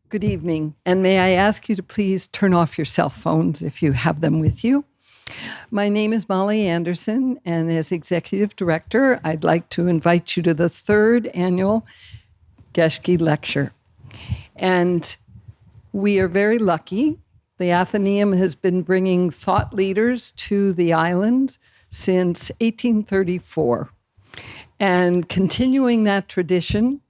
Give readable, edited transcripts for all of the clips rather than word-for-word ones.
Good evening, and may I ask you to please turn off your cell phones if you have them with you. My name is Molly Anderson, and as Executive Director, I'd like to invite you to the third annual Geschke Lecture. And we are very lucky. The Athenaeum has been bringing thought leaders to the island since 1834. And continuing that tradition,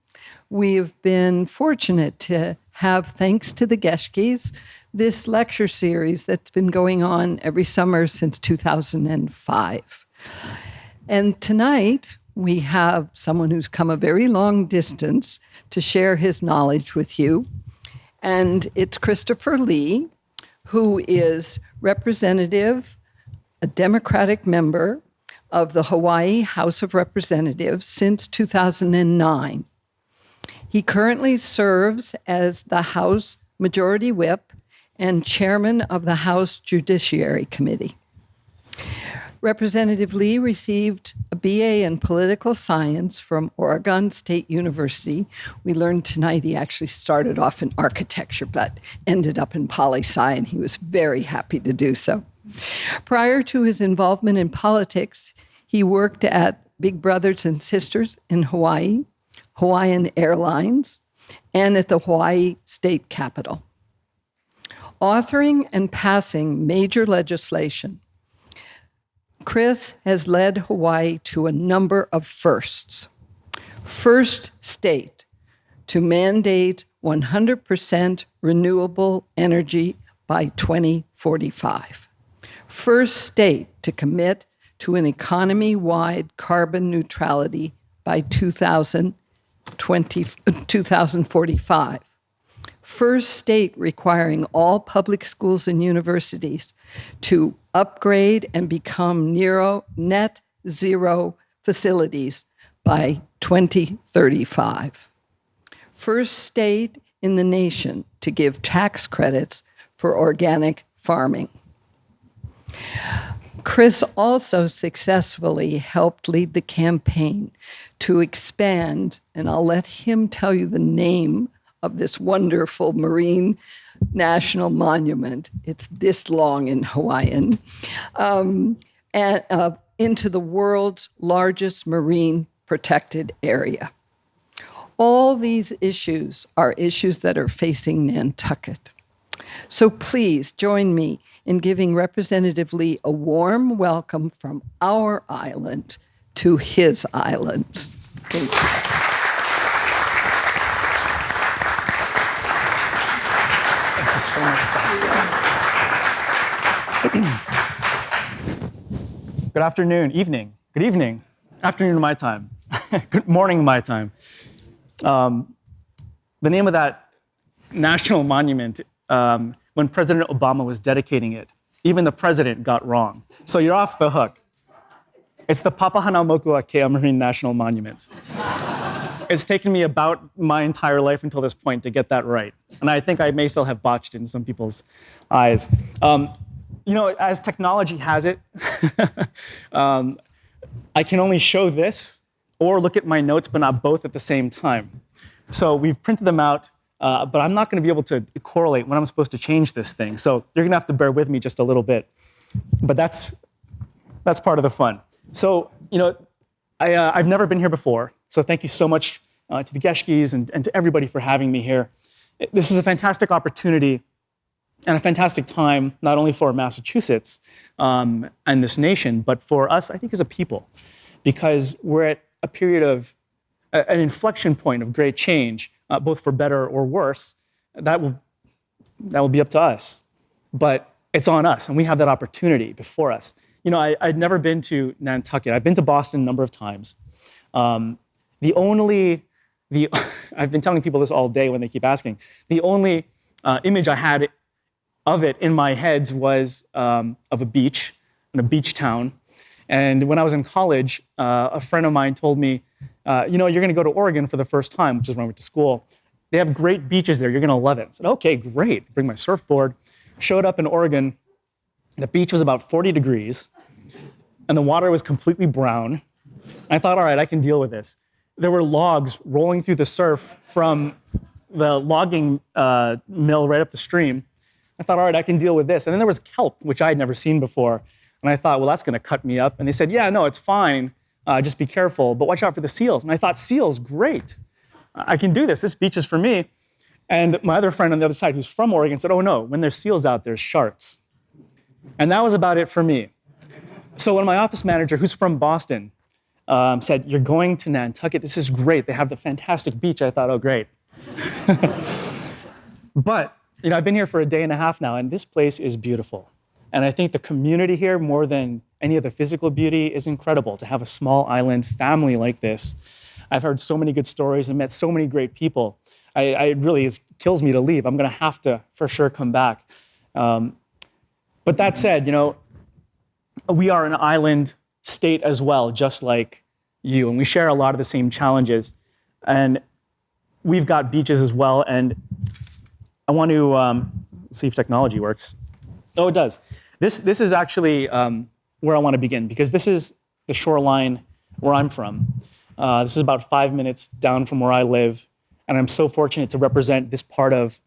we have been fortunate to have, thanks to the Geschkes, this lecture series that's been going on every summer since 2005. And tonight, we have someone who's come a very long distance to share his knowledge with you. And it's Christopher Lee, who is representative, a Democratic member of the Hawaii House of Representatives since 2009. He currently serves as the House Majority Whip and chairman of the House Judiciary Committee. Representative Lee received a BA in political science from Oregon State University. We learned tonight he actually started off in architecture, but ended up in poli-sci, and he was very happy to do so. Prior to his involvement in politics, he worked at Big Brothers and Sisters in Hawaii, Hawaiian Airlines, and at the Hawaii State Capitol. Authoring and passing major legislation, Chris has led Hawaii to a number of firsts. First state to mandate 100% renewable energy by 2045. First state to commit to an economy-wide carbon neutrality by 2045. First state requiring all public schools and universities to upgrade and become net zero facilities by 2035. First state in the nation to give tax credits for organic farming. Chris also successfully helped lead the campaign to expand, and I'll let him tell you the name of this wonderful marine national monument. It's this long in Hawaiian, into the world's largest marine protected area. All these issues are issues that are facing Nantucket. So please join me in giving Representative Lee a warm welcome from our island to his islands. Thank you. Thank you so much. Good afternoon, evening. Good evening. Afternoon my time. Good morning my time. The name of that national monument, when President Obama was dedicating it, even the president got wrong. So you're off the hook. It's the Papahanaumokuakea Marine National Monument. It's taken me about my entire life until this point to get that right. And I think I may still have botched in some people's eyes. As technology has it, I can only show this or look at my notes, but not both at the same time. So we've printed them out, but I'm not going to be able to correlate when I'm supposed to change this thing. So you're going to have to bear with me just a little bit. But that's part of the fun. So, I've never been here before. So thank you so much to the Geschkes and to everybody for having me here. This is a fantastic opportunity and a fantastic time, not only for Massachusetts and this nation, but for us, I think, as a people, because we're at a period of an inflection point of great change, both for better or worse. That will be up to us, but it's on us, and we have that opportunity before us. I'd never been to Nantucket. I've been to Boston a number of times. I've been telling people this all day when they keep asking. The only image I had of it in my head was of a beach, in a beach town. And when I was in college, a friend of mine told me, you're going to go to Oregon for the first time, which is when I went to school. They have great beaches there. You're going to love it. I said, okay, great. Bring my surfboard. Showed up in Oregon. The beach was about 40 degrees, and the water was completely brown. I thought, all right, I can deal with this. There were logs rolling through the surf from the logging mill right up the stream. I thought, all right, I can deal with this. And then there was kelp, which I had never seen before. And I thought, well, that's going to cut me up. And they said, yeah, no, it's fine. Just be careful, but watch out for the seals. And I thought, seals, great. I can do this. This beach is for me. And my other friend on the other side, who's from Oregon, said, oh, no, when there's seals out, there's sharks. And that was about it for me. So when my office manager, who's from Boston, said, you're going to Nantucket. This is great. They have the fantastic beach. I thought, oh, great. But I've been here for a day and a half now, and this place is beautiful. And I think the community here, more than any of the physical beauty, is incredible. To have a small island family like this. I've heard so many good stories and met so many great people. It really kills me to leave. I'm going to have to, for sure, come back. But that said, we are an island state as well, just like you, and we share a lot of the same challenges. And we've got beaches as well, and I want to see if technology works. Oh, it does. This is actually where I want to begin, because this is the shoreline where I'm from. This is about 5 minutes down from where I live, and I'm so fortunate to represent this part of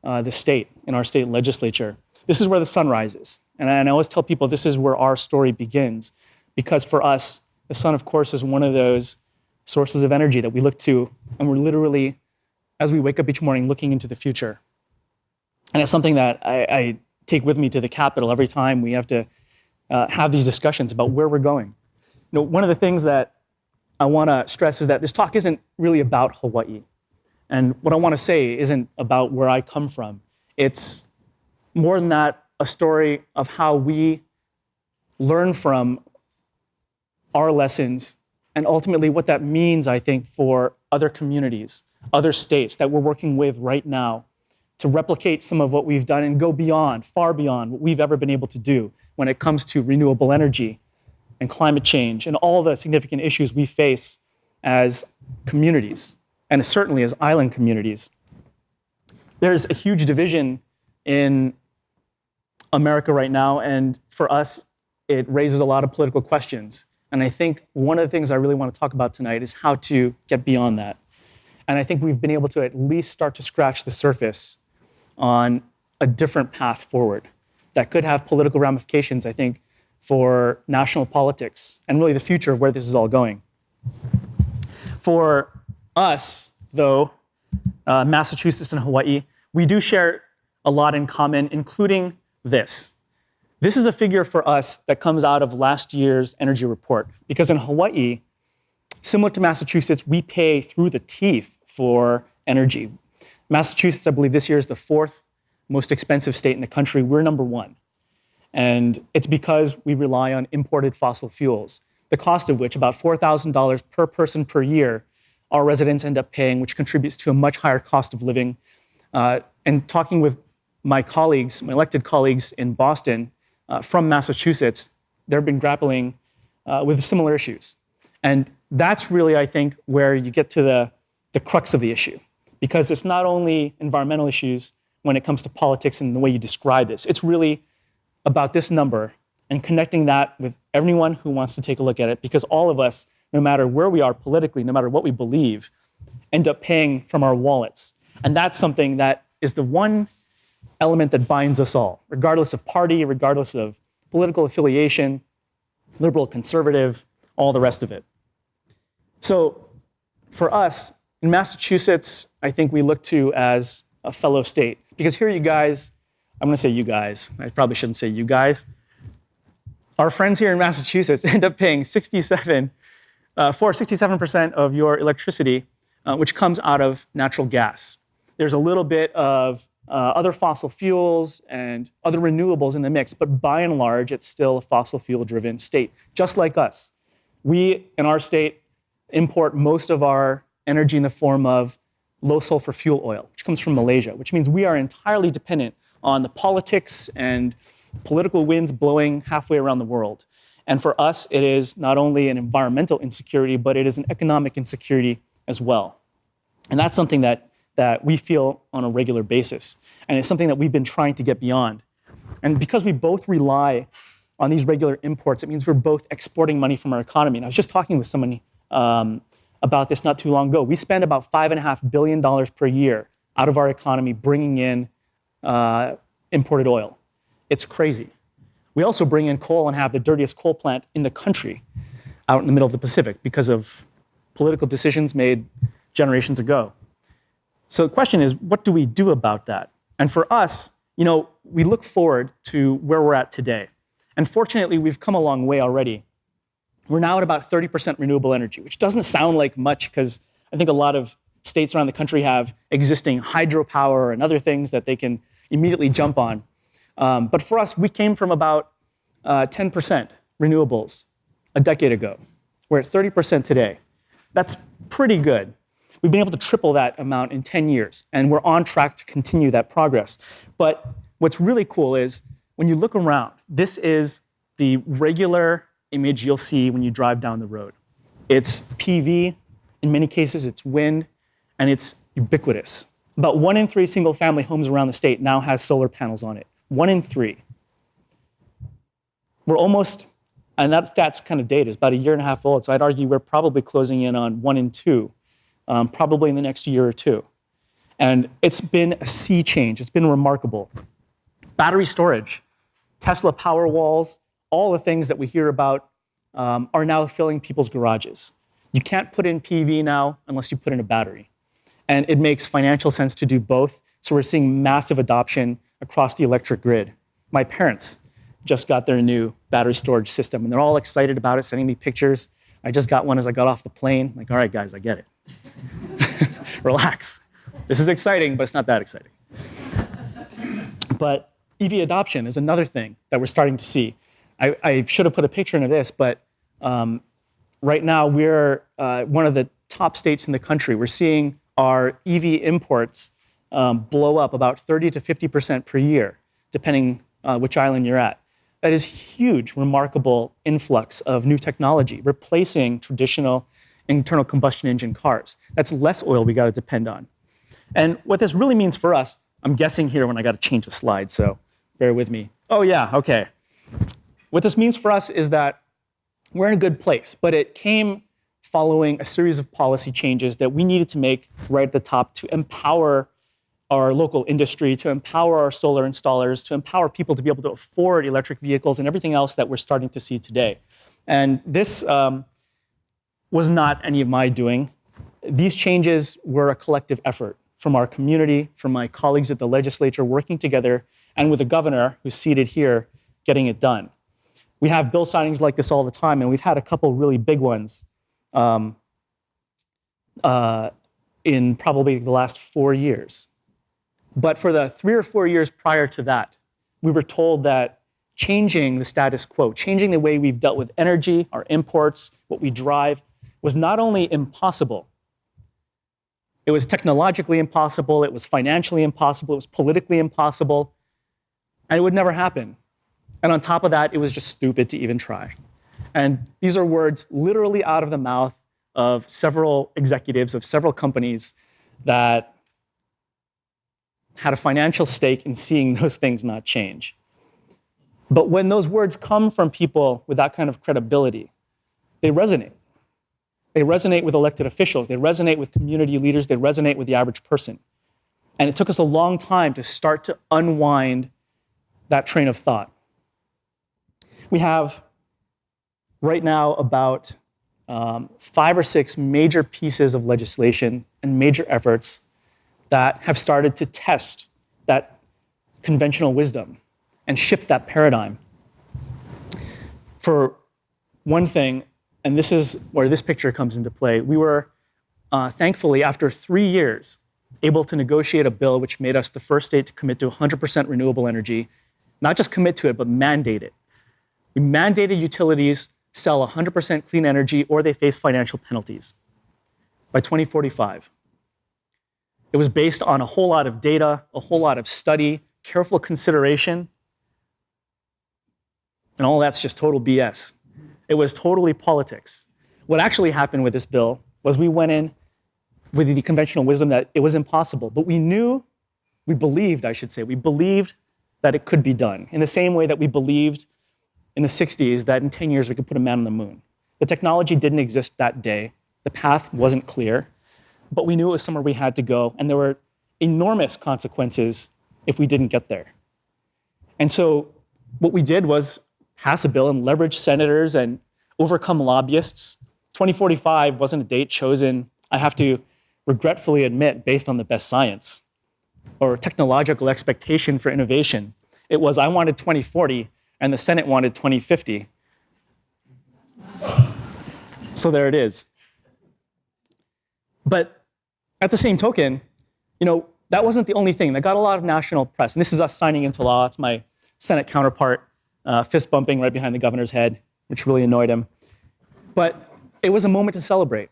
the state in our state legislature. This is where the sun rises, and I always tell people this is where our story begins, because for us, the sun, of course, is one of those sources of energy that we look to, and we're literally, as we wake up each morning, looking into the future. And it's something that I take with me to the Capitol every time we have to have these discussions about where we're going. One of the things that I want to stress is that this talk isn't really about Hawaii. And what I want to say isn't about where I come from. It's more than that, a story of how we learn from our lessons and ultimately what that means, I think, for other communities, other states that we're working with right now to replicate some of what we've done and go beyond, far beyond what we've ever been able to do when it comes to renewable energy and climate change and all the significant issues we face as communities, and certainly as island communities. There's a huge division in America right now, and for us, it raises a lot of political questions. And I think one of the things I really want to talk about tonight is how to get beyond that. And I think we've been able to at least start to scratch the surface on a different path forward that could have political ramifications, I think, for national politics and really the future of where this is all going. For us, though, Massachusetts and Hawaii, we do share a lot in common, including this. This is a figure for us that comes out of last year's energy report, because in Hawaii, similar to Massachusetts, we pay through the teeth for energy. Massachusetts, I believe this year is the 4th most expensive state in the country. We're number 1. And it's because we rely on imported fossil fuels, the cost of which, about $4,000 per person per year, our residents end up paying, which contributes to a much higher cost of living. And talking with my colleagues, my elected colleagues in Boston from Massachusetts, they've been grappling with similar issues. And that's really, I think, where you get to the crux of the issue, because it's not only environmental issues when it comes to politics and the way you describe this. It's really about this number and connecting that with everyone who wants to take a look at it, because all of us, no matter where we are politically, no matter what we believe, end up paying from our wallets. And that's something that is the one element that binds us all, regardless of party, regardless of political affiliation, liberal, conservative, all the rest of it. So for us, in Massachusetts, I think we look to as a fellow state, because here you guys, I'm going to say you guys, I probably shouldn't say you guys. Our friends here in Massachusetts end up paying 67% of your electricity, which comes out of natural gas. There's a little bit of other fossil fuels and other renewables in the mix, but by and large, it's still a fossil fuel-driven state, just like us. We, in our state, import most of our energy in the form of low sulfur fuel oil, which comes from Malaysia, which means we are entirely dependent on the politics and political winds blowing halfway around the world. And for us, it is not only an environmental insecurity, but it is an economic insecurity as well. And that's something that we feel on a regular basis. And it's something that we've been trying to get beyond. And because we both rely on these regular imports, it means we're both exporting money from our economy. And I was just talking with somebody about this not too long ago. We spend about $5.5 billion per year out of our economy, bringing in imported oil. It's crazy. We also bring in coal and have the dirtiest coal plant in the country out in the middle of the Pacific because of political decisions made generations ago. So the question is, what do we do about that? And for us, we look forward to where we're at today. And fortunately, we've come a long way already. We're now at about 30% renewable energy, which doesn't sound like much because I think a lot of states around the country have existing hydropower and other things that they can immediately jump on. But for us, we came from about 10% renewables a decade ago. We're at 30% today. That's pretty good. We've been able to triple that amount in 10 years, and we're on track to continue that progress. But what's really cool is when you look around, this is the regular image you'll see when you drive down the road. It's PV, in many cases it's wind, and it's ubiquitous. About 1 in 3 single-family homes around the state now has solar panels on it. 1 in 3. We're almost, and that's kind of dated, it's about a year and a half old, so I'd argue we're probably closing in on 1 in 2, probably in the next year or two. And it's been a sea change. It's been remarkable. Battery storage, Tesla Powerwalls, all the things that we hear about are now filling people's garages. You can't put in PV now unless you put in a battery. And it makes financial sense to do both. So we're seeing massive adoption across the electric grid. My parents just got their new battery storage system, and they're all excited about it, sending me pictures. I just got one as I got off the plane. Like, all right, guys, I get it. Relax. This is exciting, but it's not that exciting. But EV adoption is another thing that we're starting to see. I should have put a picture into this, but right now we're one of the top states in the country. We're seeing our EV imports blow up about 30 to 50% per year, depending which island you're at. That is huge, remarkable influx of new technology, replacing traditional internal combustion engine cars. That's less oil we got to depend on. And what this really means for us, I'm guessing here when I got to change the slide, so bear with me. Oh yeah, okay. What this means for us is that we're in a good place, but it came following a series of policy changes that we needed to make right at the top to empower our local industry, to empower our solar installers, to empower people to be able to afford electric vehicles and everything else that we're starting to see today. And this was not any of my doing. These changes were a collective effort from our community, from my colleagues at the legislature working together, and with the governor, who's seated here, getting it done. We have bill signings like this all the time, and we've had a couple really big ones in probably the last 4 years. But for the 3 or 4 years prior to that, we were told that changing the status quo, changing the way we've dealt with energy, our imports, what we drive, was not only impossible, it was technologically impossible, it was financially impossible, it was politically impossible, and it would never happen. And on top of that, it was just stupid to even try. And these are words literally out of the mouth of several executives of several companies that had a financial stake in seeing those things not change. But when those words come from people with that kind of credibility, they resonate. They resonate with elected officials, they resonate with community leaders, they resonate with the average person. And it took us a long time to start to unwind that train of thought. We have right now about 5 or 6 major pieces of legislation and major efforts that have started to test that conventional wisdom and shift that paradigm. For one thing, and this is where this picture comes into play, we were thankfully, after 3 years, able to negotiate a bill which made us the first state to commit to 100% renewable energy, not just commit to it, but mandate it. We mandated utilities sell 100% clean energy or they face financial penalties by 2045. It was based on a whole lot of data, a whole lot of study, careful consideration, and all that's just total BS. It was totally politics. What actually happened with this bill was we went in with the conventional wisdom that it was impossible, but we believed that it could be done in the same way that we believed in the 60s that in 10 years we could put a man on the moon. The technology didn't exist that day. The path wasn't clear, but we knew it was somewhere we had to go, and there were enormous consequences if we didn't get there. And so what we did was pass a bill and leverage senators and overcome lobbyists. 2045 wasn't a date chosen, I have to regretfully admit, based on the best science or technological expectation for innovation. It was, I wanted 2040 and the Senate wanted 2050. So there it is. But at the same token, that wasn't the only thing that got a lot of national press. And this is us signing into law. It's my Senate counterpart fist bumping right behind the governor's head, which really annoyed him. But it was a moment to celebrate.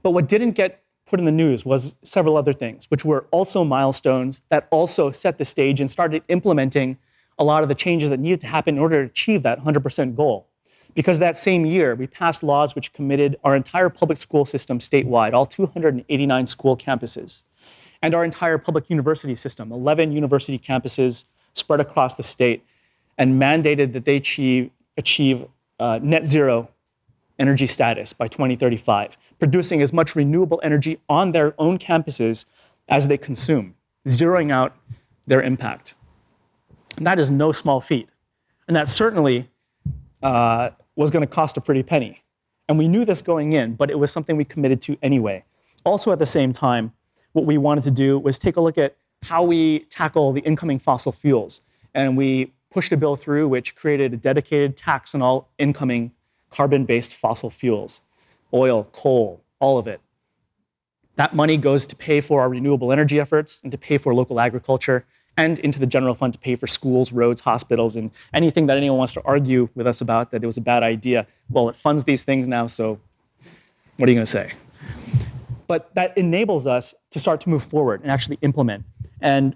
But what didn't get put in the news was several other things, which were also milestones that also set the stage and started implementing a lot of the changes that needed to happen in order to achieve that 100% goal. Because that same year, we passed laws which committed our entire public school system statewide, all 289 school campuses, and our entire public university system, 11 university campuses spread across the state, and mandated that they achieve net zero energy status by 2035, producing as much renewable energy on their own campuses as they consume, zeroing out their impact. And that is no small feat. And that certainly was going to cost a pretty penny. And we knew this going in, but it was something we committed to anyway. Also at the same time, what we wanted to do was take a look at how we tackle the incoming fossil fuels. And we pushed a bill through which created a dedicated tax on all incoming carbon-based fossil fuels, oil, coal, all of it. That money goes to pay for our renewable energy efforts and to pay for local agriculture and into the general fund to pay for schools, roads, hospitals, and anything that anyone wants to argue with us about that it was a bad idea. Well, it funds these things now, so what are you going to say? But that enables us to start to move forward and actually implement. And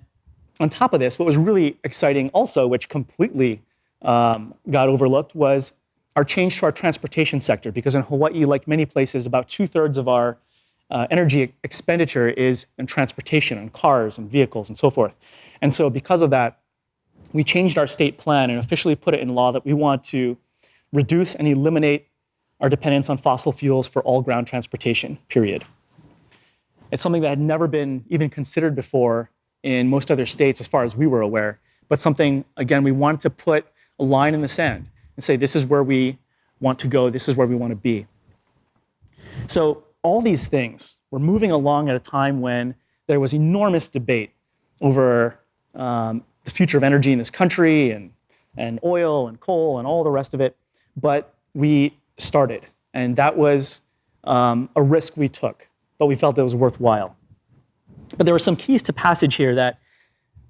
on top of this, what was really exciting also, which completely got overlooked, was our change to our transportation sector. Because in Hawaii, like many places, about 2/3 of our energy expenditure is in transportation, on cars and vehicles and so forth. And so because of that, we changed our state plan and officially put it in law that we want to reduce and eliminate our dependence on fossil fuels for all ground transportation, period. It's something that had never been even considered before in most other states as far as we were aware, but something, again, we wanted to put a line in the sand and say, this is where we want to go, this is where we want to be. So all these things were moving along at a time when there was enormous debate over the future of energy in this country and oil and coal and all the rest of it. But we started, and that was a risk we took, but we felt it was worthwhile. But there were some keys to passage here that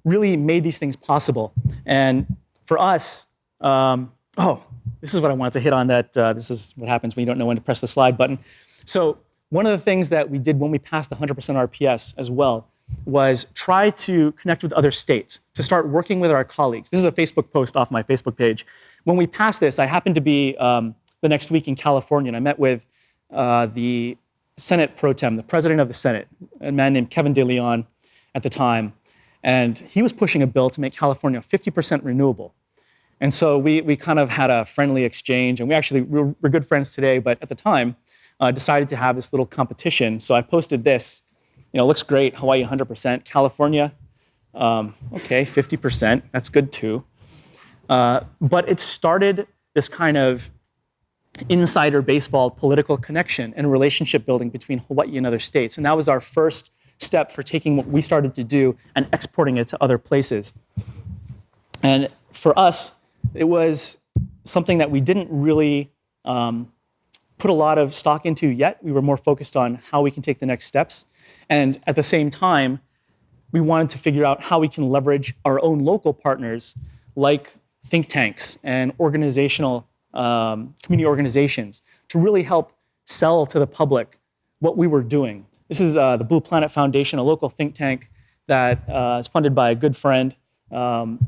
really made these things possible. And for us, this is what I wanted to hit on, that this is what happens when you don't know when to press the slide button. So one of the things that we did when we passed the 100% RPS as well was try to connect with other states, to start working with our colleagues. This is a Facebook post off my Facebook page. When we passed this, I happened to be the next week in California, and I met with the Senate pro tem, the president of the Senate, a man named Kevin De Leon at the time, and he was pushing a bill to make California 50% renewable. And so we kind of had a friendly exchange, and we're good friends today, but at the time, decided to have this little competition. So I posted this, looks great, Hawaii 100%, California, okay, 50%, that's good too. But it started this kind of insider baseball political connection and relationship building between Hawaii and other states. And that was our first step for taking what we started to do and exporting it to other places. And for us, it was something that we didn't really put a lot of stock into yet. We were more focused on how we can take the next steps. And at the same time, we wanted to figure out how we can leverage our own local partners like think tanks and organizational community organizations to really help sell to the public what we were doing. This is the Blue Planet Foundation, a local think tank that is funded by a good friend. And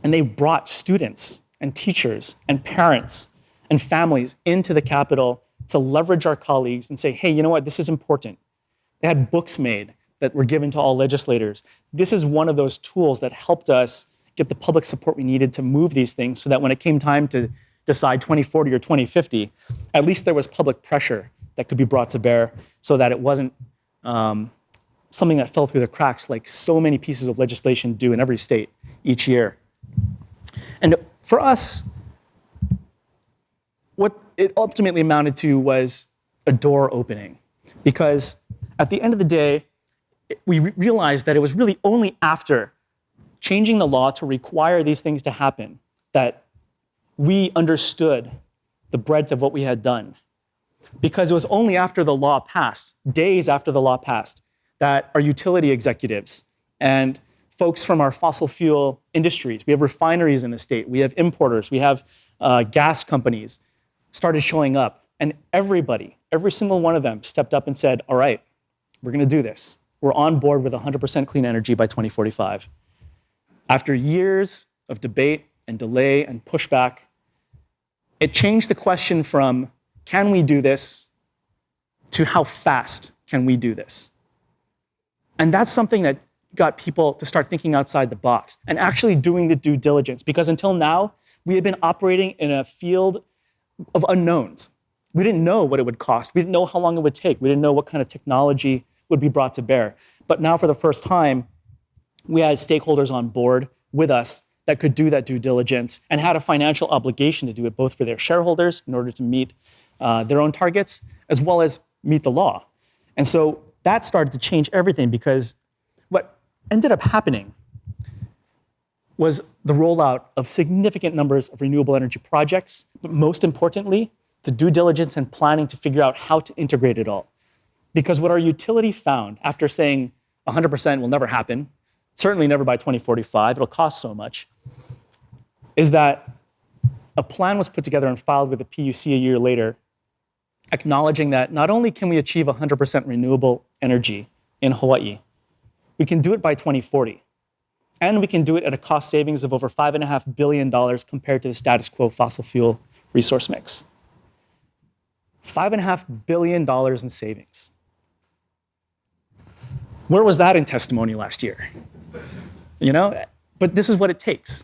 they brought students and teachers and parents and families into the Capitol to leverage our colleagues and say, hey, you know what, this is important. They had books made that were given to all legislators. This is one of those tools that helped us get the public support we needed to move these things so that when it came time to decide 2040 or 2050, at least there was public pressure that could be brought to bear so that it wasn't something that fell through the cracks like so many pieces of legislation do in every state each year. And for us, what it ultimately amounted to was a door opening. Because at the end of the day, we realized that it was really only after changing the law to require these things to happen that we understood the breadth of what we had done. Because it was only after the law passed, days after the law passed, that our utility executives and folks from our fossil fuel industries, we have refineries in the state, we have importers, we have gas companies, started showing up. And everybody, every single one of them stepped up and said, all right, we're gonna do this. We're on board with 100% clean energy by 2045. After years of debate and delay and pushback, it changed the question from, can we do this, to how fast can we do this? And that's something that got people to start thinking outside the box and actually doing the due diligence, because until now, we had been operating in a field of unknowns. We didn't know what it would cost. We didn't know how long it would take. We didn't know what kind of technology would be brought to bear. But now for the first time, we had stakeholders on board with us that could do that due diligence and had a financial obligation to do it, both for their shareholders in order to meet their own targets, as well as meet the law. And so that started to change everything, because what ended up happening was the rollout of significant numbers of renewable energy projects, but most importantly, the due diligence and planning to figure out how to integrate it all. Because what our utility found after saying 100% will never happen, certainly never by 2045, it'll cost so much, is that a plan was put together and filed with the PUC a year later, acknowledging that not only can we achieve 100% renewable energy in Hawaii, we can do it by 2040. And we can do it at a cost savings of over $5.5 billion compared to the status quo fossil fuel resource mix. $5.5 billion in savings. Where was that in testimony last year? You know, but this is what it takes.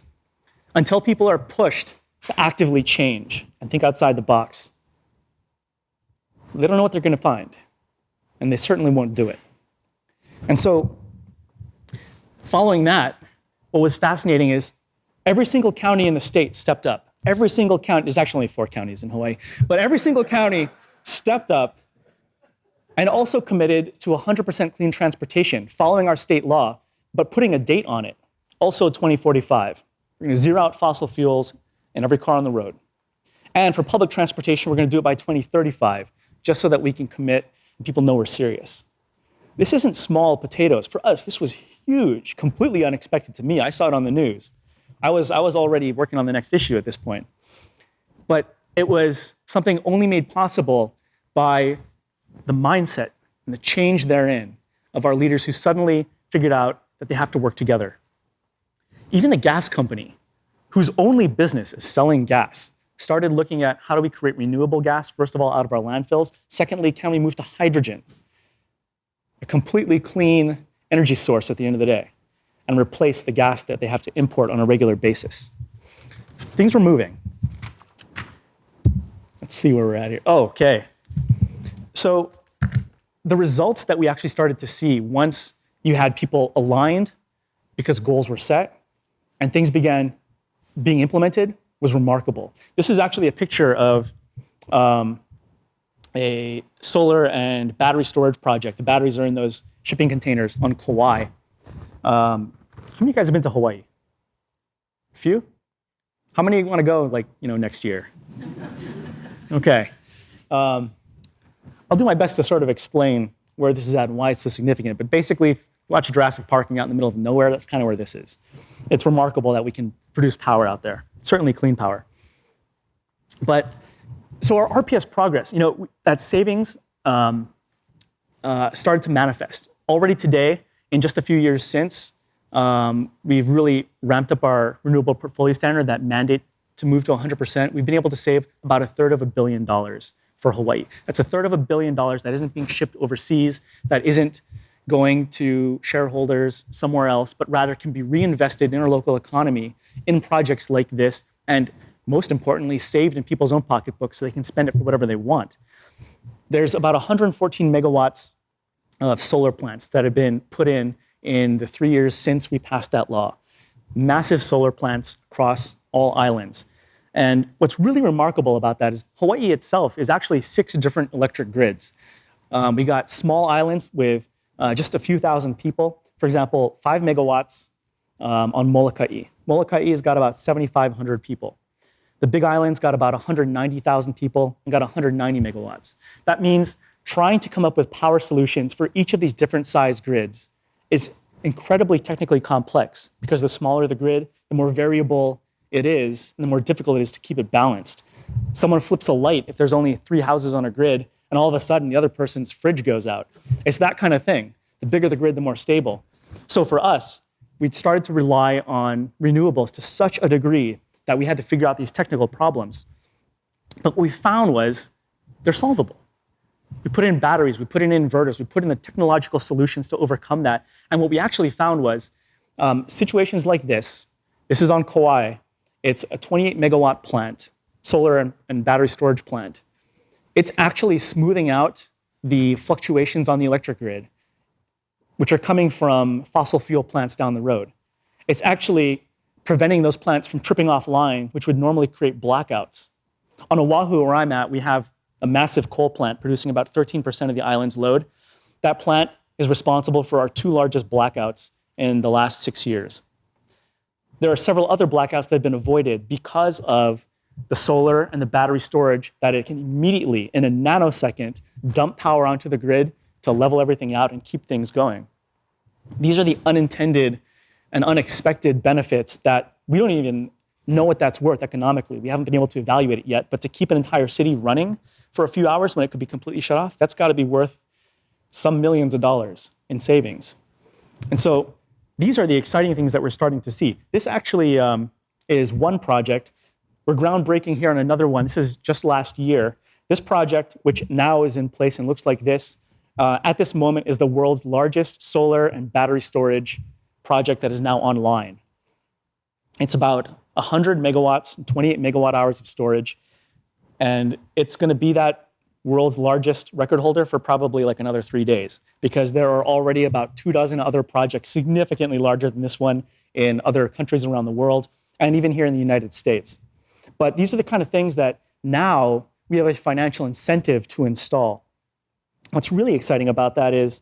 Until people are pushed to actively change and think outside the box, they don't know what they're going to find, and they certainly won't do it. And so, following that, what was fascinating is every single county in the state stepped up. Every single county, there's actually only 4 counties in Hawaii, but every single county stepped up and also committed to 100% clean transportation, following our state law, but putting a date on it, also 2045. We're going to zero out fossil fuels in every car on the road. And for public transportation, we're going to do it by 2035, just so that we can commit and people know we're serious. This isn't small potatoes. For us, this was huge, completely unexpected to me. I saw it on the news. I was already working on the next issue at this point. But it was something only made possible by the mindset and the change therein of our leaders who suddenly figured out that they have to work together. Even the gas company, whose only business is selling gas, started looking at how do we create renewable gas, first of all, out of our landfills. Secondly, can we move to hydrogen, a completely clean energy source at the end of the day, and replace the gas that they have to import on a regular basis. Things were moving. Let's see where we're at here. Oh, okay. So the results that we actually started to see once you had people aligned because goals were set and things began being implemented was remarkable. This is actually a picture of a solar and battery storage project. The batteries are in those shipping containers on Kauai. How many of you guys have been to Hawaii? A few? How many want to go, next year? Okay. I'll do my best to sort of explain where this is at and why it's so significant. But basically, watch Jurassic Parking out in the middle of nowhere. That's kind of where this is. It's remarkable that we can produce power out there, certainly clean power. But so our RPS progress, that savings started to manifest. Already today, in just a few years since, we've really ramped up our renewable portfolio standard, that mandate to move to 100%. We've been able to save about $1/3 billion for Hawaii. That's $1/3 billion that isn't being shipped overseas, that isn't going to shareholders somewhere else, but rather can be reinvested in our local economy in projects like this, and most importantly, saved in people's own pocketbooks so they can spend it for whatever they want. There's about 114 megawatts of solar plants that have been put in the 3 years since we passed that law. Massive solar plants across all islands. And what's really remarkable about that is Hawaii itself is actually 6 different electric grids. We got small islands with just a few thousand people. For example, 5 megawatts on Molokai. Molokai has got about 7,500 people. The Big Island's got about 190,000 people and got 190 megawatts. That means trying to come up with power solutions for each of these different size grids is incredibly technically complex, because the smaller the grid, the more variable it is, and the more difficult it is to keep it balanced. Someone flips a light if there's only 3 houses on a grid, and all of a sudden the other person's fridge goes out. It's that kind of thing. The bigger the grid, the more stable. So for us, we started to rely on renewables to such a degree that we had to figure out these technical problems. But what we found was they're solvable. We put in batteries, we put in inverters, we put in the technological solutions to overcome that. And what we actually found was situations like this is on Kauai. It's a 28 megawatt plant, solar and battery storage plant. It's actually smoothing out the fluctuations on the electric grid, which are coming from fossil fuel plants down the road. It's actually preventing those plants from tripping offline, which would normally create blackouts. On Oahu, where I'm at, we have a massive coal plant producing about 13% of the island's load. That plant is responsible for our 2 largest blackouts in the last 6 years. There are several other blackouts that have been avoided because of the solar and the battery storage, that it can immediately, in a nanosecond, dump power onto the grid to level everything out and keep things going. These are the unintended and unexpected benefits that we don't even know what that's worth economically. We haven't been able to evaluate it yet, but to keep an entire city running for a few hours when it could be completely shut off, that's got to be worth some millions of dollars in savings. And so these are the exciting things that we're starting to see. This actually is one project. We're groundbreaking here on another one. This is just last year. This project, which now is in place and looks like this, at this moment is the world's largest solar and battery storage project that is now online. It's about 100 megawatts, 28 megawatt hours of storage, and it's going to be that world's largest record holder for probably like another 3 days, because there are already about 24 other projects significantly larger than this one in other countries around the world, and even here in the United States. But these are the kind of things that now we have a financial incentive to install. What's really exciting about that is,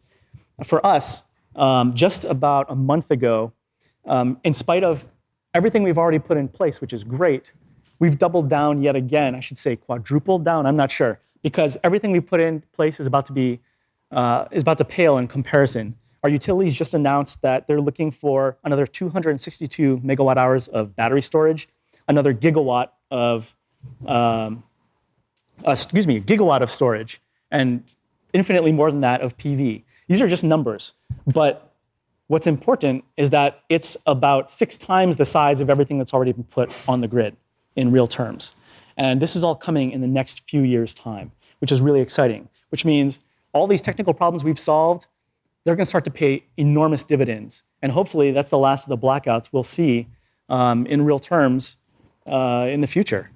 for us, just about a month ago, in spite of everything we've already put in place, which is great, we've doubled down yet again. I should say quadrupled down, I'm not sure, because everything we put in place is about to pale in comparison. Our utilities just announced that they're looking for another 262 megawatt hours of battery storage, another gigawatt of storage, and infinitely more than that of PV. These are just numbers, but what's important is that it's about 6 times the size of everything that's already been put on the grid in real terms. And this is all coming in the next few years' time, which is really exciting, which means all these technical problems we've solved, they're going to start to pay enormous dividends. And hopefully that's the last of the blackouts we'll see in real terms in the future.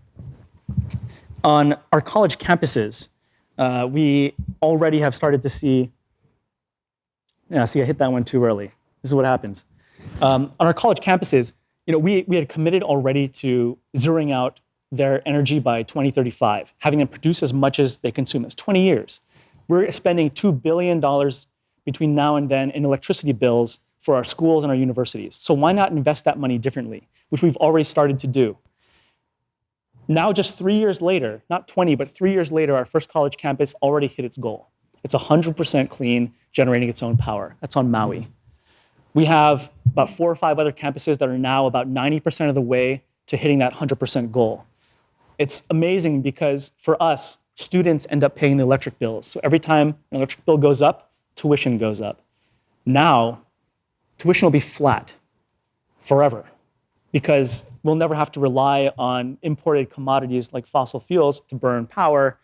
On our college campuses, we already have started to see, I hit that one too early. This is what happens. On our college campuses, we had committed already to zeroing out their energy by 2035, having them produce as much as they consume. It's 20 years. We're spending $2 billion between now and then in electricity bills for our schools and our universities. So why not invest that money differently, which we've already started to do. Now, just 3 years later, not 20, but 3 years later, our first college campus already hit its goal. It's 100% clean, generating its own power. That's on Maui. We have about 4 or 5 other campuses that are now about 90% of the way to hitting that 100% goal. It's amazing because for us, students end up paying the electric bills. So every time an electric bill goes up, tuition goes up. Now, tuition will be flat forever, because we'll never have to rely on imported commodities like fossil fuels to burn power,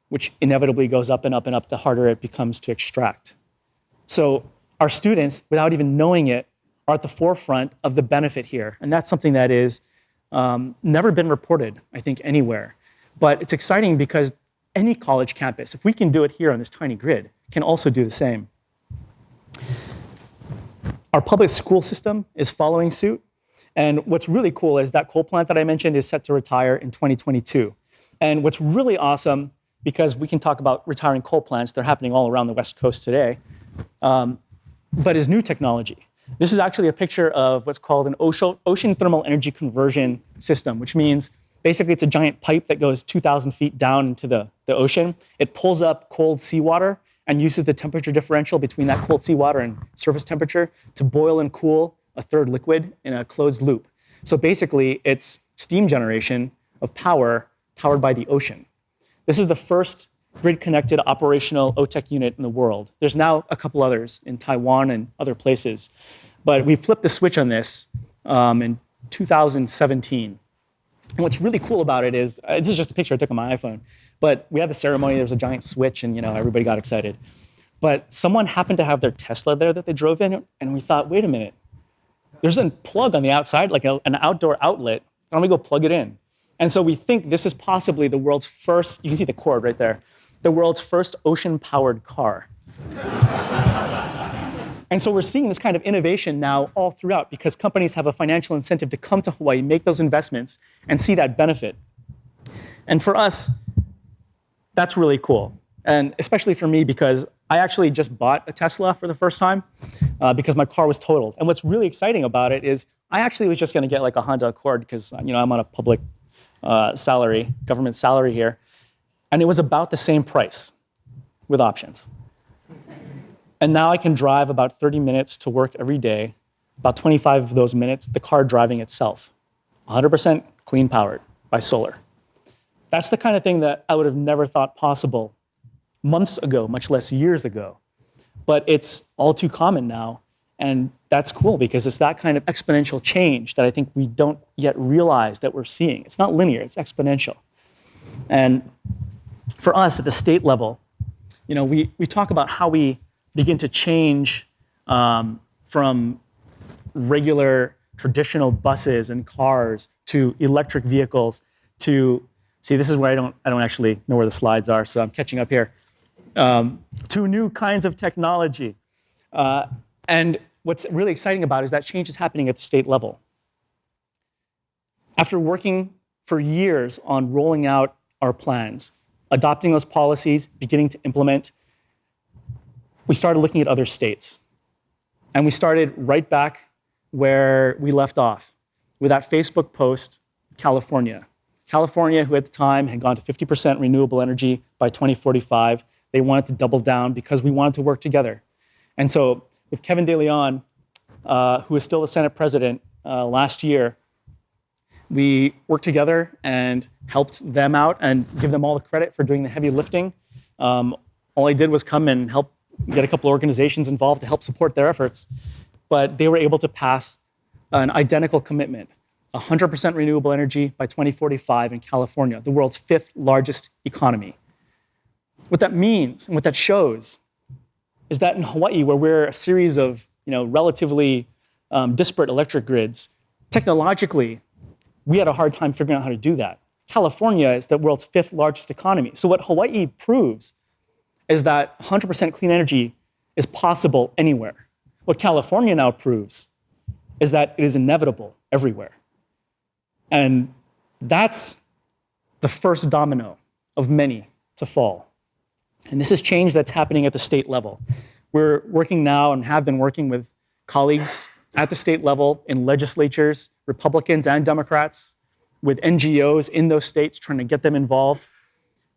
which inevitably goes up and up and up the harder it becomes to extract. So our students, without even knowing it, are at the forefront of the benefit here. And that's something that is never been reported, I think, anywhere. But it's exciting because any college campus, if we can do it here on this tiny grid, can also do the same. Our public school system is following suit. And what's really cool is that coal plant that I mentioned is set to retire in 2022. And what's really awesome, because we can talk about retiring coal plants, they're happening all around the West Coast today, but is new technology. This is actually a picture of what's called an ocean thermal energy conversion system, which means basically it's a giant pipe that goes 2,000 feet down into the ocean. It pulls up cold seawater and uses the temperature differential between that cold seawater and surface temperature to boil and cool a third liquid in a closed loop. So basically, it's steam generation of power powered by the ocean. This is the first grid-connected operational OTEC unit in the world. There's now a couple others in Taiwan and other places. But we flipped the switch on this in 2017. And what's really cool about it is, this is just a picture I took on my iPhone, but we had the ceremony, there was a giant switch, and everybody got excited. But someone happened to have their Tesla there that they drove in, and we thought, wait a minute, there's a plug on the outside, like an outdoor outlet. Why don't we go plug it in? And so we think this is possibly the world's first, you can see the cord right there, the world's first ocean-powered car. And so we're seeing this kind of innovation now all throughout because companies have a financial incentive to come to Hawaii, make those investments, and see that benefit. And for us, that's really cool. And especially for me, because I actually just bought a Tesla for the first time because my car was totaled. And what's really exciting about it is I actually was just going to get like a Honda Accord because I'm on a public salary, government salary here. And it was about the same price with options. And now I can drive about 30 minutes to work every day, about 25 of those minutes, the car driving itself, 100% clean powered by solar. That's the kind of thing that I would have never thought possible months ago, much less years ago. But it's all too common now. And that's cool because it's that kind of exponential change that I think we don't yet realize that we're seeing. It's not linear, it's exponential. And for us at the state level, we talk about how we begin to change from regular traditional buses and cars to electric vehicles to, see, this is where I don't actually know where the slides are, so I'm catching up here, to new kinds of technology. And what's really exciting about it is that change is happening at the state level. After working for years on rolling out our plans, adopting those policies, beginning to implement, we started looking at other states. And we started right back where we left off with that Facebook post, California. California, who at the time had gone to 50% renewable energy by 2045, they wanted to double down because we wanted to work together. And so with Kevin De Leon, who is still the Senate president, last year, we worked together and helped them out and give them all the credit for doing the heavy lifting. All I did was come and help get a couple of organizations involved to help support their efforts. But they were able to pass an identical commitment, 100% renewable energy by 2045 in California, the world's 5th largest economy. What that means and what that shows is that in Hawaii, where we're a series of relatively disparate electric grids, technologically, we had a hard time figuring out how to do that. California is the world's 5th largest economy. So what Hawaii proves is that 100% clean energy is possible anywhere. What California now proves is that it is inevitable everywhere. And that's the first domino of many to fall. And this is change that's happening at the state level. We're working now and have been working with colleagues at the state level in legislatures, Republicans and Democrats, with NGOs in those states, trying to get them involved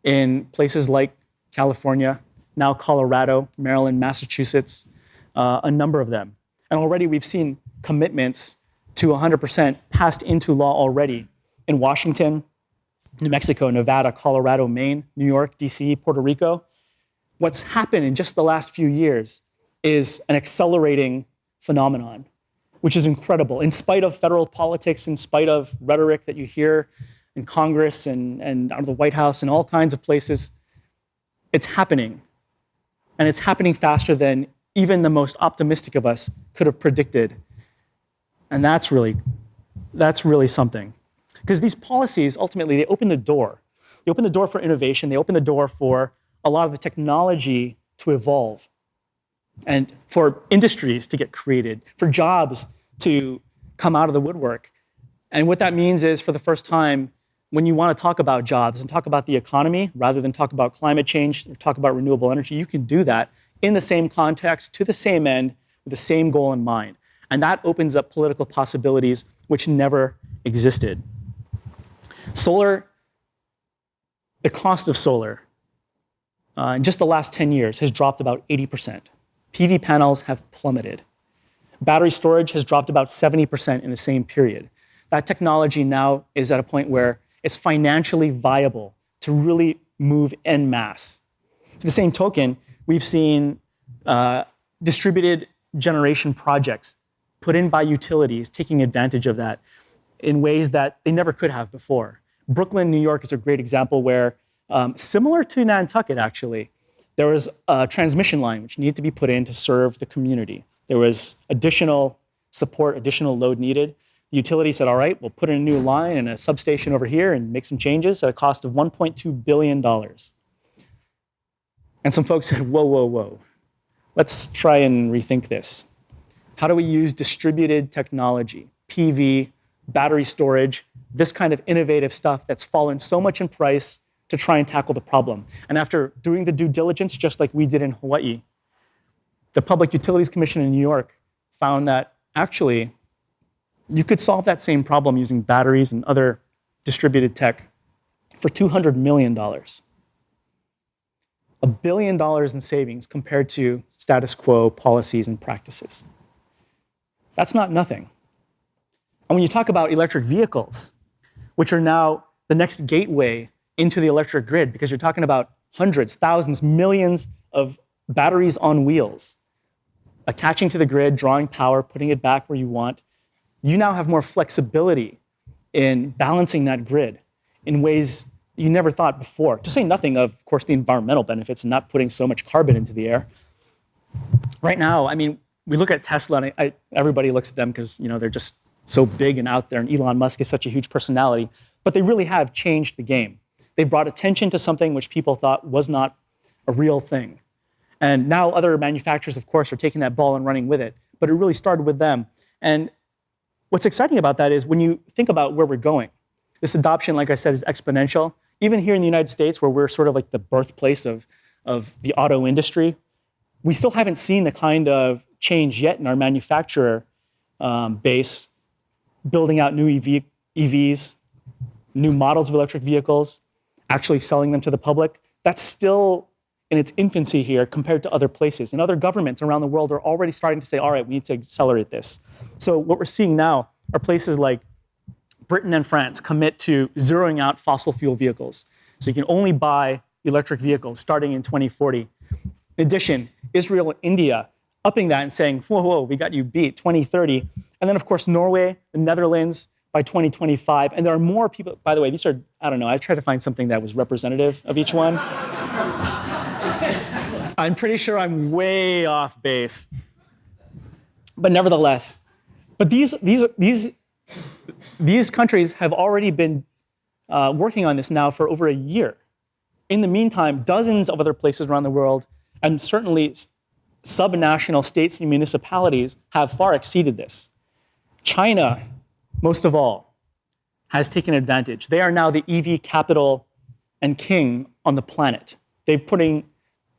in places like California, now Colorado, Maryland, Massachusetts, a number of them. And already we've seen commitments to 100% passed into law already in Washington, New Mexico, Nevada, Colorado, Maine, New York, DC, Puerto Rico. What's happened in just the last few years is an accelerating phenomenon, which is incredible. In spite of federal politics, in spite of rhetoric that you hear in Congress and out of the White House and all kinds of places, it's happening. And it's happening faster than even the most optimistic of us could have predicted. And that's really something. Because these policies, ultimately, they open the door. They open the door for innovation. They open the door for a lot of the technology to evolve, and for industries to get created, for jobs to come out of the woodwork. And what that means is, for the first time, when you want to talk about jobs and talk about the economy, rather than talk about climate change or talk about renewable energy, you can do that in the same context, to the same end, with the same goal in mind. And that opens up political possibilities which never existed. Solar, the cost of solar in just the last 10 years has dropped about 80%. PV panels have plummeted. Battery storage has dropped about 70% in the same period. That technology now is at a point where it's financially viable to really move en masse. To the same token, we've seen distributed generation projects put in by utilities taking advantage of that in ways that they never could have before. Brooklyn, New York is a great example where, similar to Nantucket actually, there was a transmission line which needed to be put in to serve the community. There was additional support, additional load needed. The utility said, all right, we'll put in a new line and a substation over here and make some changes at a cost of $1.2 billion. And some folks said, whoa, whoa, whoa. Let's try and rethink this. How do we use distributed technology, PV, battery storage, this kind of innovative stuff that's fallen so much in price to try and tackle the problem? And after doing the due diligence, just like we did in Hawaii, the Public Utilities Commission in New York found that actually you could solve that same problem using batteries and other distributed tech for $200 million. $1 billion in savings compared to status quo policies and practices. That's not nothing. And when you talk about electric vehicles, which are now the next gateway into the electric grid, because you're talking about hundreds, thousands, millions of batteries on wheels, attaching to the grid, drawing power, putting it back where you want, you now have more flexibility in balancing that grid in ways you never thought before. To say nothing of course, the environmental benefits and not putting so much carbon into the air. Right now, I mean, we look at Tesla, and everybody looks at them because they're just so big and out there, and Elon Musk is such a huge personality, but they really have changed the game. They've brought attention to something which people thought was not a real thing. And now other manufacturers, of course, are taking that ball and running with it, but it really started with them. And what's exciting about that is when you think about where we're going, this adoption, like I said, is exponential. Even here in the United States, where we're sort of like the birthplace of the auto industry, we still haven't seen the kind of change yet in our manufacturer base, building out new EVs, new models of electric vehicles, actually selling them to the public. That's still in its infancy here compared to other places. And other governments around the world are already starting to say, all right, we need to accelerate this. So what we're seeing now are places like Britain and France commit to zeroing out fossil fuel vehicles. So you can only buy electric vehicles starting in 2040. In addition, Israel and India upping that and saying, whoa, whoa, we got you beat, 2030. And then, of course, Norway, the Netherlands by 2025. And there are more people, by the way, these are, I don't know, I tried to find something that was representative of each one. I'm pretty sure I'm way off base. But nevertheless, but these countries have already been working on this now for over a year. In the meantime, dozens of other places around the world, and certainly subnational states and municipalities, have far exceeded this. China, most of all, has taken advantage. They are now the EV capital and king on the planet. They're putting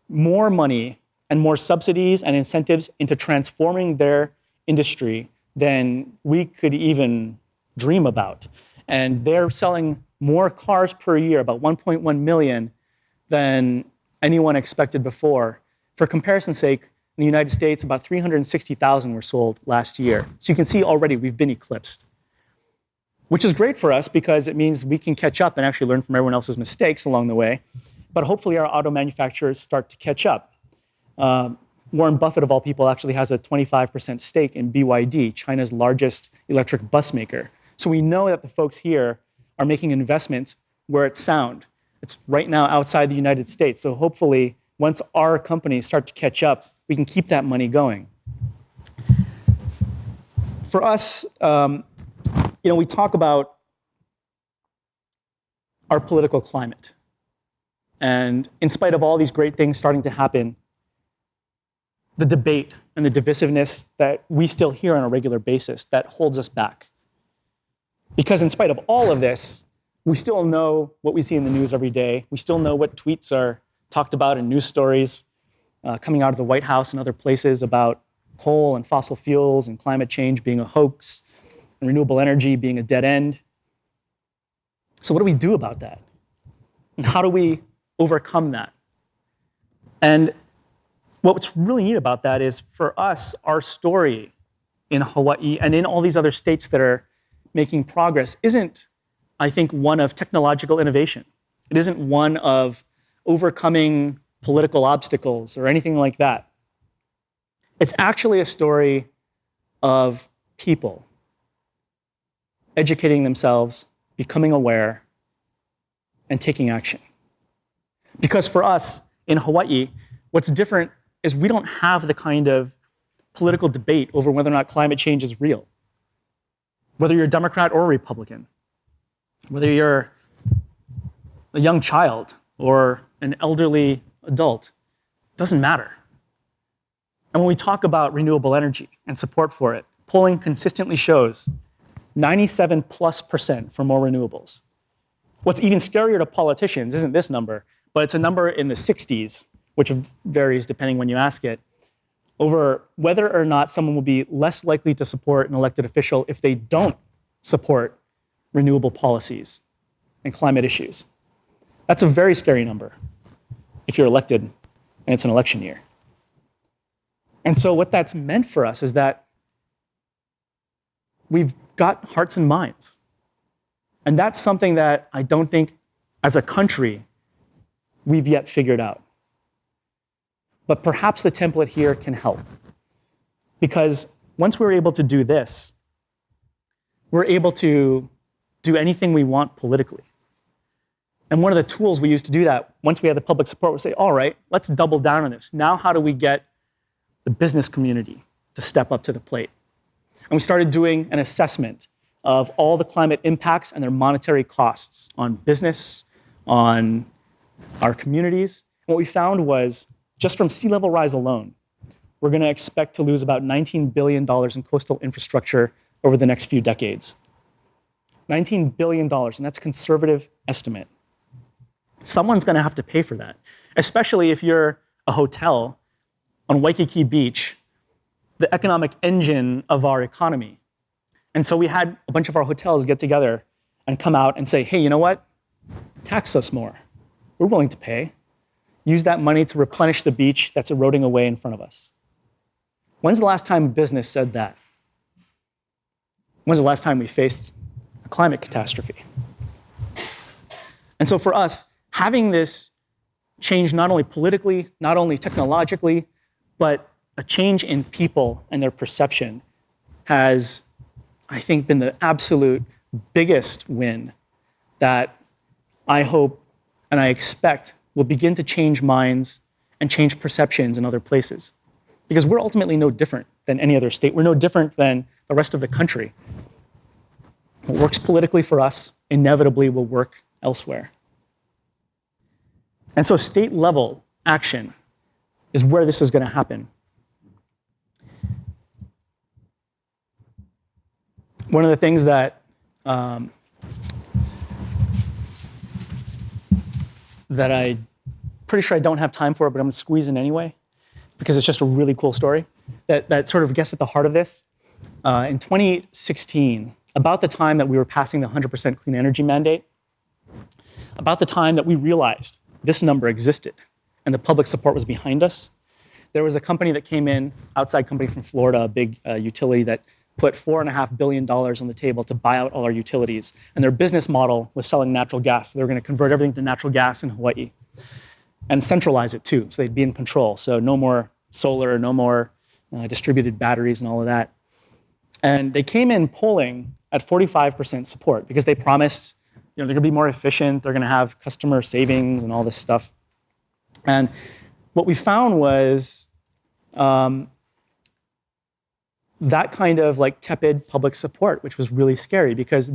more money and more subsidies and incentives into transforming their industry than we could even dream about. And they're selling more cars per year, about 1.1 million, than anyone expected before. For comparison's sake, in the United States, about 360,000 were sold last year. So you can see already we've been eclipsed, which is great for us because it means we can catch up and actually learn from everyone else's mistakes along the way. But hopefully our auto manufacturers start to catch up. Warren Buffett, of all people, actually has a 25% stake in BYD, China's largest electric bus maker. So we know that the folks here are making investments where it's sound. It's right now outside the United States. So hopefully, once our companies start to catch up, we can keep that money going. For us, we talk about our political climate. And in spite of all these great things starting to happen, the debate and the divisiveness that we still hear on a regular basis that holds us back. Because in spite of all of this, we still know what we see in the news every day. We still know what tweets are talked about in news stories coming out of the White House and other places about coal and fossil fuels and climate change being a hoax and renewable energy being a dead end. So what do we do about that? And how do we overcome that? And what's really neat about that is, for us, our story in Hawaii and in all these other states that are making progress isn't, I think, one of technological innovation. It isn't one of overcoming political obstacles or anything like that. It's actually a story of people educating themselves, becoming aware, and taking action. Because for us in Hawaii, what's different is we don't have the kind of political debate over whether or not climate change is real. Whether you're a Democrat or a Republican, whether you're a young child or an elderly adult, doesn't matter. And when we talk about renewable energy and support for it, polling consistently shows 97+% for more renewables. What's even scarier to politicians isn't this number, but it's a number in the 60s, which varies depending when you ask it, over whether or not someone will be less likely to support an elected official if they don't support renewable policies and climate issues. That's a very scary number if you're elected and it's an election year. And so what that's meant for us is that we've got hearts and minds. And that's something that I don't think, as a country, we've yet figured out. But perhaps the template here can help. Because once we're able to do this, we're able to do anything we want politically. And one of the tools we use to do that, once we have the public support, we say, all right, let's double down on this. Now how do we get the business community to step up to the plate? And we started doing an assessment of all the climate impacts and their monetary costs on business, on our communities. And what we found was, just from sea level rise alone, we're going to expect to lose about $19 billion in coastal infrastructure over the next few decades. $19 billion, and that's a conservative estimate. Someone's going to have to pay for that, especially if you're a hotel on Waikiki Beach, the economic engine of our economy. And so we had a bunch of our hotels get together and come out and say, hey, you know what? Tax us more. We're willing to pay. Use that money to replenish the beach that's eroding away in front of us. When's the last time a business said that? When's the last time we faced a climate catastrophe? And so for us, having this change not only politically, not only technologically, but a change in people and their perception has, I think, been the absolute biggest win that I hope and I expect will begin to change minds and change perceptions in other places. Because we're ultimately no different than any other state. We're no different than the rest of the country. What works politically for us inevitably will work elsewhere. And so state level action is where this is going to happen. One of the things that that I'm pretty sure I don't have time for, but I'm going to squeeze in anyway, because it's just a really cool story that sort of gets at the heart of this. In 2016, about the time that we were passing the 100% clean energy mandate, about the time that we realized this number existed and the public support was behind us, there was a company that came in, outside company from Florida, a big utility that put $4.5 billion on the table to buy out all our utilities. And their business model was selling natural gas. They were going to convert everything to natural gas in Hawaii and centralize it too, so they'd be in control. So no more solar, no more distributed batteries and all of that. And they came in polling at 45% support because they promised, they're going to be more efficient, they're going to have customer savings and all this stuff. And what we found was that kind of tepid public support, which was really scary, because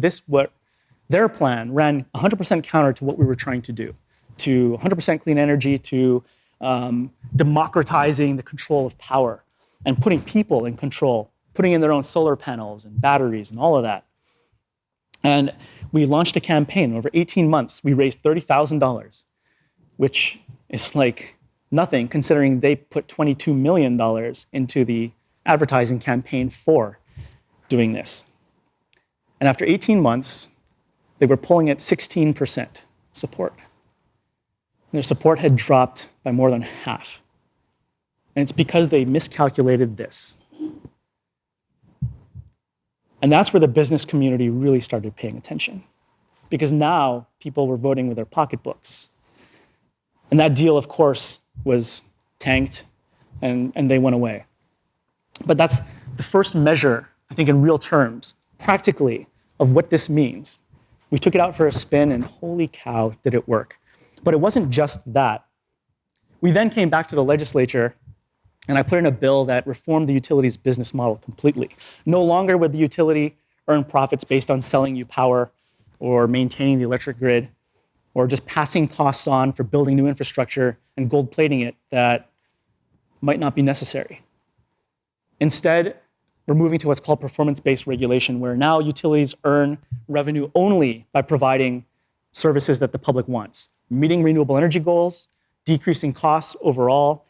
their plan ran 100% counter to what we were trying to do, to 100% clean energy, to democratizing the control of power and putting people in control, putting in their own solar panels and batteries and all of that. And we launched a campaign. Over 18 months, we raised $30,000, which is like nothing considering they put $22 million into the advertising campaign for doing this. And after 18 months, they were pulling at 16% support. And their support had dropped by more than half. And it's because they miscalculated this. And that's where the business community really started paying attention. Because now people were voting with their pocketbooks. And that deal, of course, was tanked and they went away. But that's the first measure, I think, in real terms, practically, of what this means. We took it out for a spin, and holy cow, did it work. But it wasn't just that. We then came back to the legislature, and I put in a bill that reformed the utility's business model completely. No longer would the utility earn profits based on selling you power or maintaining the electric grid or just passing costs on for building new infrastructure and gold plating it that might not be necessary. Instead, we're moving to what's called performance-based regulation, where now utilities earn revenue only by providing services that the public wants, meeting renewable energy goals, decreasing costs overall,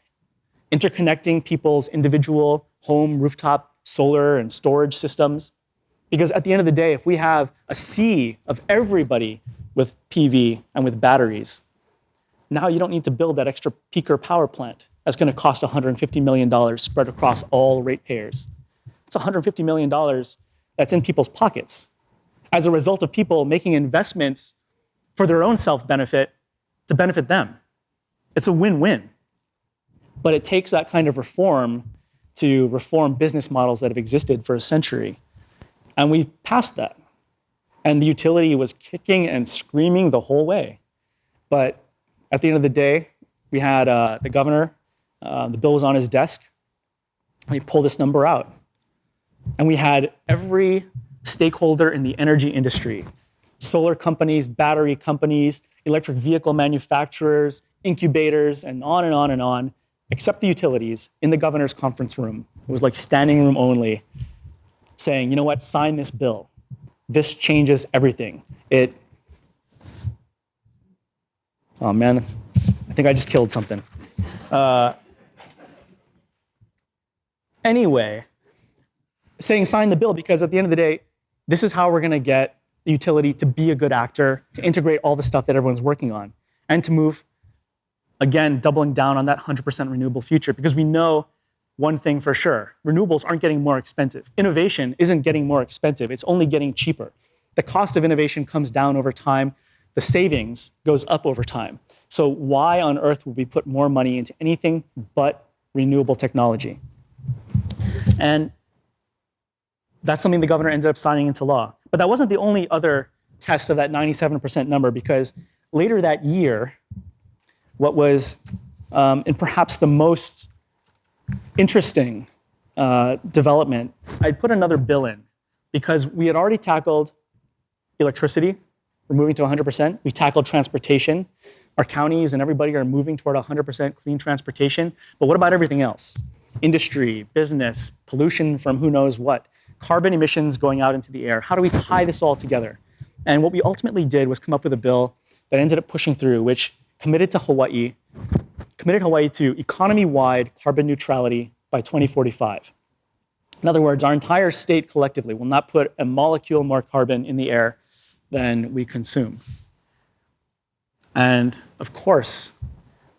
interconnecting people's individual home, rooftop, solar, and storage systems. Because at the end of the day, if we have a sea of everybody with PV and with batteries, now you don't need to build that extra peaker power plant that's going to cost $150 million spread across all ratepayers. It's $150 million that's in people's pockets as a result of people making investments for their own self-benefit to benefit them. It's a win-win. But it takes that kind of reform to reform business models that have existed for a century. And we passed that. And the utility was kicking and screaming the whole way. But at the end of the day, we had the governor, the bill was on his desk, and he pulled this number out. And we had every stakeholder in the energy industry, solar companies, battery companies, electric vehicle manufacturers, incubators, and on and on and on, except the utilities, in the governor's conference room. It was like standing room only, saying, you know what, sign this bill. This changes everything. Oh man, I think I just killed something. Anyway, saying sign the bill because at the end of the day, this is how we're gonna get the utility to be a good actor, to integrate all the stuff that everyone's working on, and to move, again, doubling down on that 100% renewable future, because we know one thing for sure, renewables aren't getting more expensive. Innovation isn't getting more expensive, it's only getting cheaper. The cost of innovation comes down over time, the savings goes up over time. So why on earth would we put more money into anything but renewable technology? And that's something the governor ended up signing into law. But that wasn't the only other test of that 97% number, because later that year, what was in perhaps the most interesting development, I'd put another bill in because we had already tackled electricity. We're moving to 100%. We tackled transportation. Our counties and everybody are moving toward 100% clean transportation. But what about everything else? Industry, business, pollution from who knows what, carbon emissions going out into the air. How do we tie this all together? And what we ultimately did was come up with a bill that ended up pushing through, which committed Hawaii to economy-wide carbon neutrality by 2045. In other words, our entire state collectively will not put a molecule more carbon in the air than we consume. And of course,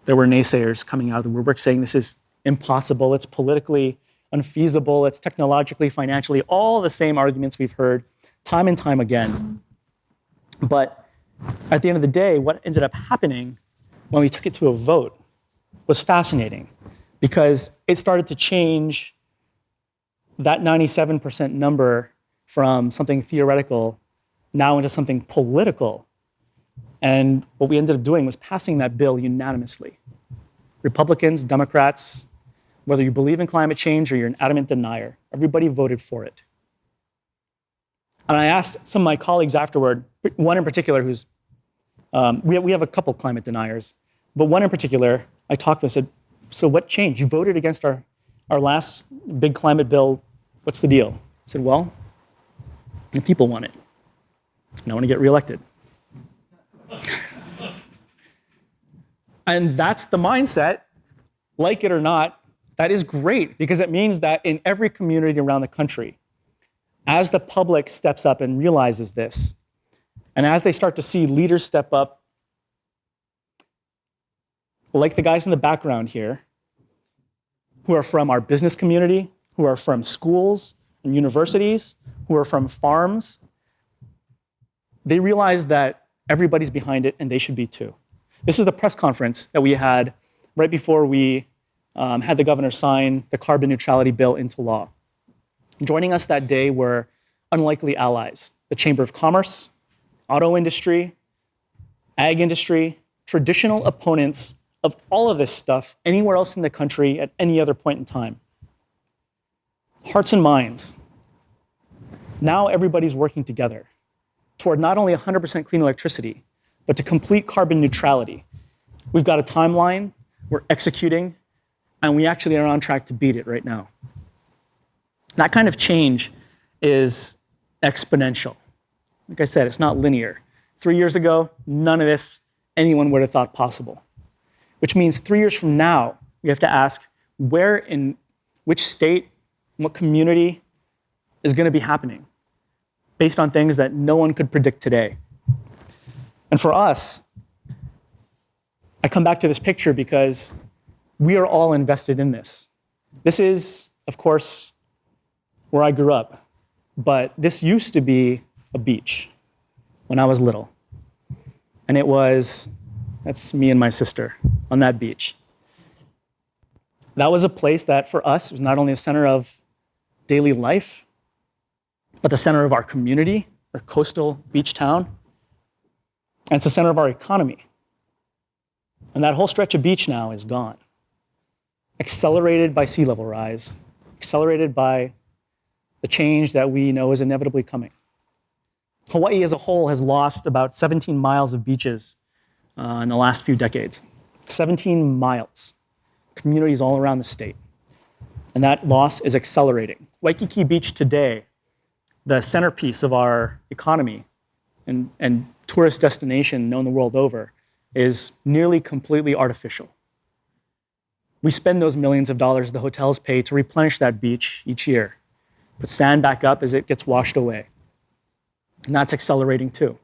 there were naysayers coming out of the woodwork saying this is impossible, it's politically unfeasible, it's technologically, financially, all the same arguments we've heard time and time again. But at the end of the day, what ended up happening when we took it to a vote was fascinating, because it started to change that 97% number from something theoretical now into something political. And what we ended up doing was passing that bill unanimously. Republicans, Democrats, whether you believe in climate change or you're an adamant denier, everybody voted for it. And I asked some of my colleagues afterward, one in particular who's, we have a couple climate deniers, but one in particular I talked to him, I said, so what changed? You voted against our last big climate bill. What's the deal? I said, well, the people want it. And I want to get reelected. And that's the mindset. Like it or not, that is great, because it means that in every community around the country, as the public steps up and realizes this, and as they start to see leaders step up, like the guys in the background here, who are from our business community, who are from schools and universities, who are from farms, they realize that everybody's behind it and they should be too. This is the press conference that we had right before we had the governor sign the carbon neutrality bill into law. Joining us that day were unlikely allies: the Chamber of Commerce, auto industry, ag industry, traditional opponents of all of this stuff anywhere else in the country at any other point in time. Hearts and minds. Now everybody's working together toward not only 100% clean electricity, but to complete carbon neutrality. We've got a timeline, we're executing, and we actually are on track to beat it right now. That kind of change is exponential. Like I said, it's not linear. 3 years ago, none of this anyone would have thought possible. Which means 3 years from now, we have to ask where in which state, what community is going to be happening based on things that no one could predict today. And for us, I come back to this picture because we are all invested in this. This is, of course, where I grew up, but this used to be a beach when I was little. And that's me and my sister on that beach. That was a place that for us was not only a center of daily life, but the center of our community, our coastal beach town. And it's the center of our economy. And that whole stretch of beach now is gone. Accelerated by sea level rise, accelerated by the change that we know is inevitably coming. Hawaii as a whole has lost about 17 miles of beaches in the last few decades. 17 miles. Communities all around the state. And that loss is accelerating. Waikiki Beach today, the centerpiece of our economy and tourist destination known the world over, is nearly completely artificial. We spend those millions of dollars the hotels pay to replenish that beach each year, put sand back up as it gets washed away. And that's accelerating too.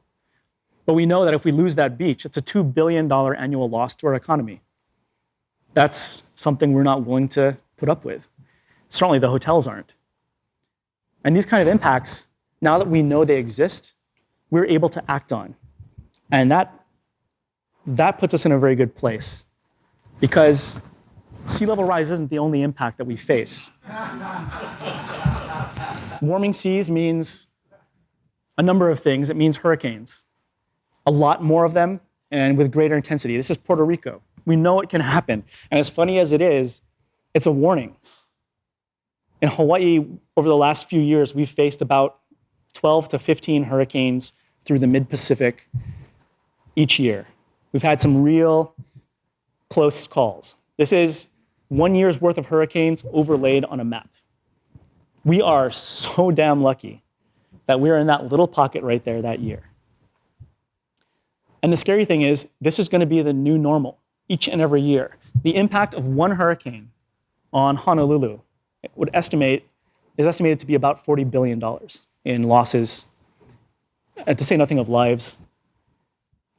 But we know that if we lose that beach, it's a $2 billion annual loss to our economy. That's something we're not willing to put up with. Certainly the hotels aren't. And these kind of impacts, now that we know they exist, we're able to act on. And that puts us in a very good place, because sea level rise isn't the only impact that we face. Warming seas means a number of things. It means hurricanes, a lot more of them, and with greater intensity. This is Puerto Rico. We know it can happen. And as funny as it is, it's a warning. In Hawaii, over the last few years, we've faced about 12 to 15 hurricanes through the mid-Pacific each year. We've had some real close calls. This is 1 year's worth of hurricanes overlaid on a map. We are so damn lucky that we're in that little pocket right there that year. And the scary thing is, this is going to be the new normal each and every year. The impact of one hurricane on Honolulu is estimated to be about $40 billion in losses, to say nothing of lives.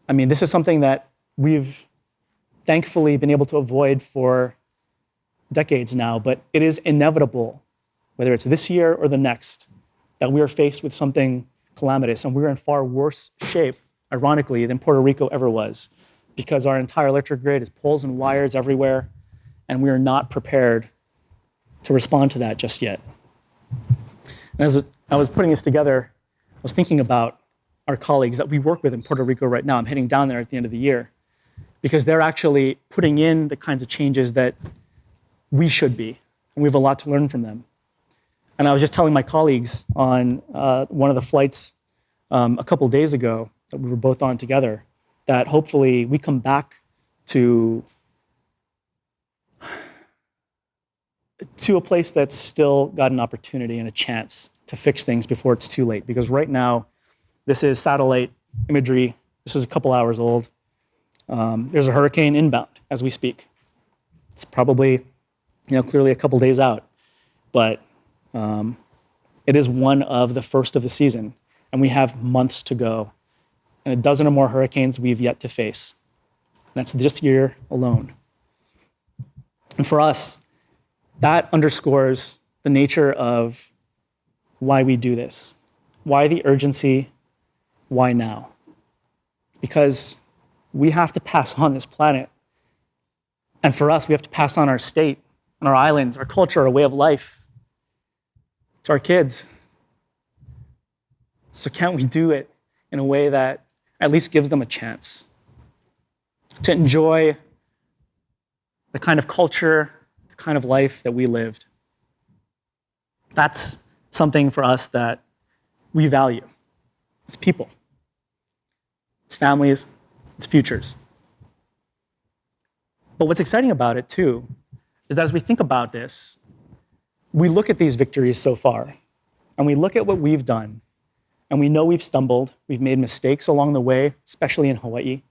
I mean, this is something that we've thankfully been able to avoid for decades now, but it is inevitable, whether it's this year or the next, that we are faced with something calamitous, and we're in far worse shape, ironically, than Puerto Rico ever was, because our entire electric grid is poles and wires everywhere, and we are not prepared to respond to that just yet. And as I was putting this together, I was thinking about our colleagues that we work with in Puerto Rico right now. I'm heading down there at the end of the year, because they're actually putting in the kinds of changes that we should be, and we have a lot to learn from them. And I was just telling my colleagues on one of the flights a couple days ago that we were both on together, that hopefully we come back to to a place that's still got an opportunity and a chance to fix things before it's too late. Because right now, this is satellite imagery. This is a couple hours old. There's a hurricane inbound as we speak. It's probably, clearly a couple days out, but it is one of the first of the season, and we have months to go, and a dozen or more hurricanes we've yet to face. That's this year alone. And for us, that underscores the nature of why we do this. Why the urgency? Why now? Because we have to pass on this planet. And for us, we have to pass on our state, and our islands, our culture, our way of life to our kids. So can't we do it in a way that at least gives them a chance to enjoy the kind of culture, the kind of life that we lived? That's something for us that we value. It's people. It's families. It's futures. But what's exciting about it, too, is that as we think about this, we look at these victories so far, and we look at what we've done, and we know we've stumbled, we've made mistakes along the way, especially in Hawaii.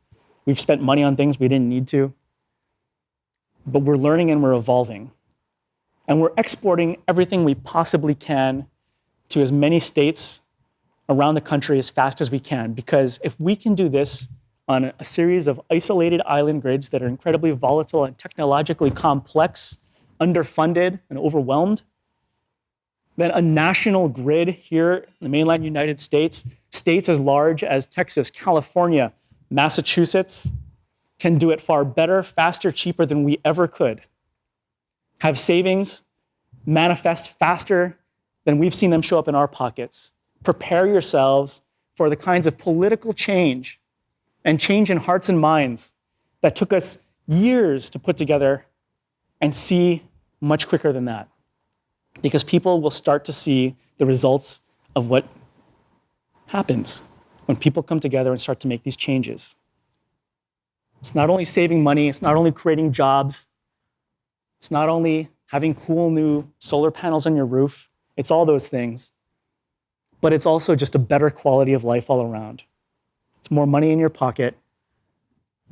We've spent money on things we didn't need to. But we're learning and we're evolving. And we're exporting everything we possibly can to as many states around the country as fast as we can. Because if we can do this on a series of isolated island grids that are incredibly volatile and technologically complex, underfunded, and overwhelmed, then a national grid here in the mainland United States, states as large as Texas, California, Massachusetts, can do it far better, faster, cheaper than we ever could. Have savings manifest faster than we've seen them show up in our pockets. Prepare yourselves for the kinds of political change and change in hearts and minds that took us years to put together and see much quicker than that. Because people will start to see the results of what happens when people come together and start to make these changes. It's not only saving money, it's not only creating jobs, it's not only having cool new solar panels on your roof, it's all those things, but it's also just a better quality of life all around. It's more money in your pocket,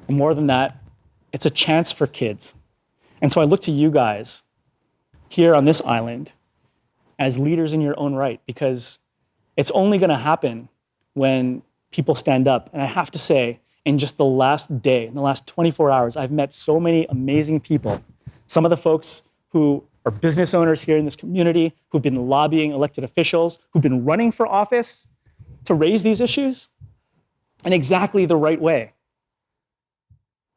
and more than that, it's a chance for kids. And so I look to you guys here on this island as leaders in your own right, because it's only going to happen when people stand up. And I have to say, in just the last day, in the last 24 hours, I've met so many amazing people. Some of the folks who are business owners here in this community, who've been lobbying elected officials, who've been running for office to raise these issues in exactly the right way.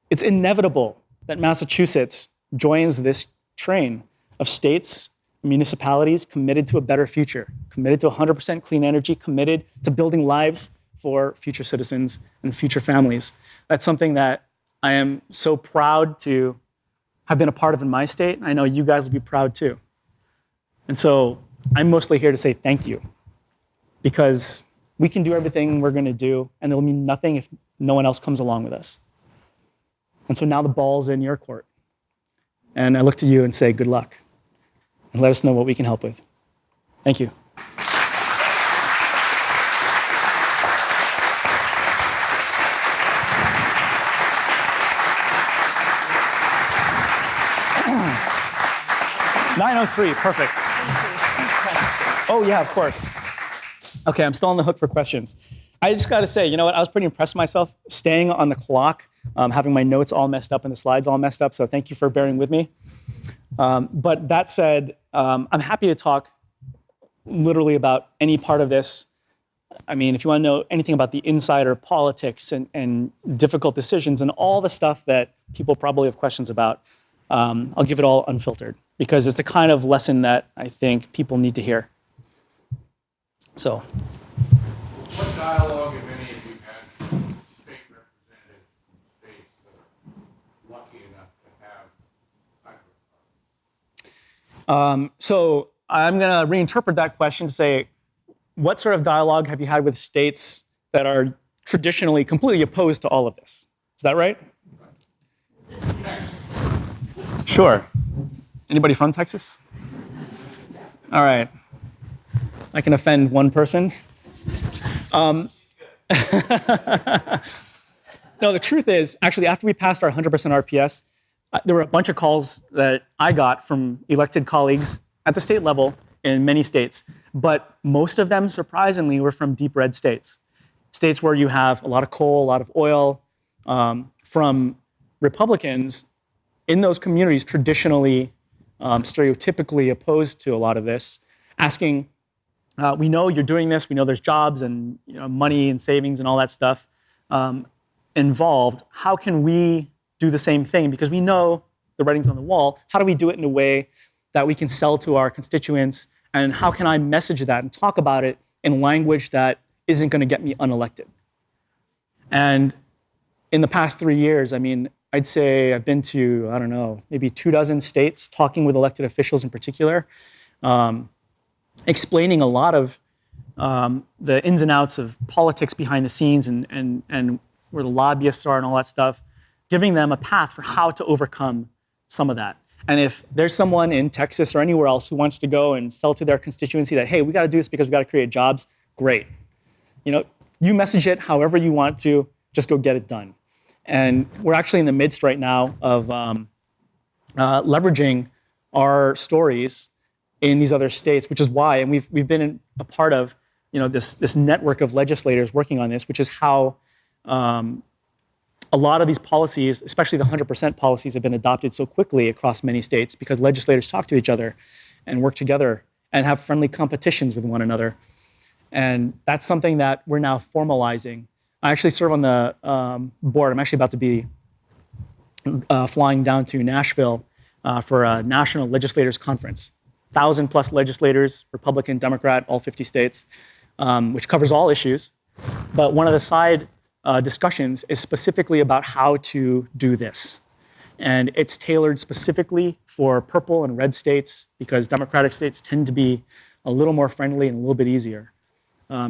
It's inevitable that Massachusetts joins this train of states, municipalities committed to a better future, committed to 100% clean energy, committed to building lives for future citizens and future families. That's something that I am so proud to have been a part of in my state. I know you guys will be proud too. And so I'm mostly here to say thank you, because we can do everything we're going to do, and it'll mean nothing if no one else comes along with us. And so now the ball's in your court. And I look to you and say good luck, and let us know what we can help with. Thank you. (9:03), perfect. Oh yeah, of course. Okay, I'm still on the hook for questions. I just got to say, you know what? I was pretty impressed with myself staying on the clock, having my notes all messed up and the slides all messed up. So thank you for bearing with me. But that said, I'm happy to talk literally about any part of this. I mean, if you want to know anything about the insider politics and difficult decisions and all the stuff that people probably have questions about, I'll give it all unfiltered, because it's the kind of lesson that I think people need to hear. So. What dialogue, if any, have you had with state representatives from states that are lucky enough to have hydropower? So I'm going to reinterpret that question to say, what sort of dialogue have you had with states that are traditionally completely opposed to all of this? Is that right? Texas. Sure. Anybody from Texas? All right. I can offend one person. No, the truth is, actually, after we passed our 100% RPS, there were a bunch of calls that I got from elected colleagues at the state level in many states. But most of them, surprisingly, were from deep red states. States where you have a lot of coal, a lot of oil, from Republicans in those communities traditionally, stereotypically opposed to a lot of this, asking, we know you're doing this, we know there's jobs and money and savings and all that stuff involved. How can we do the same thing? Because we know the writing's on the wall. How do we do it in a way that we can sell to our constituents? And how can I message that and talk about it in language that isn't going to get me unelected? And in the past 3 years, I mean, I'd say I've been to, I don't know, maybe 24 states, talking with elected officials in particular, explaining a lot of the ins and outs of politics behind the scenes and where the lobbyists are and all that stuff, giving them a path for how to overcome some of that. And if there's someone in Texas or anywhere else who wants to go and sell to their constituency that, hey, we got to do this because we got to create jobs, great. You message it however you want to, just go get it done. And we're actually in the midst right now of leveraging our stories in these other states, which is why, and we've been a part of this network of legislators working on this, which is how a lot of these policies, especially the 100% policies, have been adopted so quickly across many states because legislators talk to each other and work together and have friendly competitions with one another. And that's something that we're now formalizing. I actually serve on the board. I'm actually about to be flying down to Nashville for a national legislators conference. 1,000+ legislators, Republican, Democrat, all 50 states, which covers all issues. But one of the side discussions is specifically about how to do this. And it's tailored specifically for purple and red states because Democratic states tend to be a little more friendly and a little bit easier.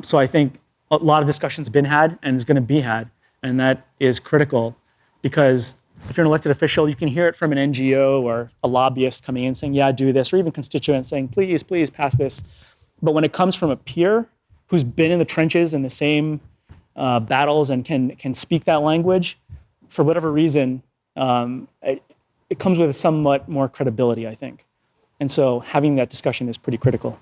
So I think a lot of discussions have been had and is going to be had, and that is critical because if you're an elected official, you can hear it from an NGO or a lobbyist coming in saying, yeah, do this, or even constituents saying, please, please pass this. But when it comes from a peer who's been in the trenches in the same battles and can speak that language, for whatever reason, it comes with somewhat more credibility, I think. And so having that discussion is pretty critical.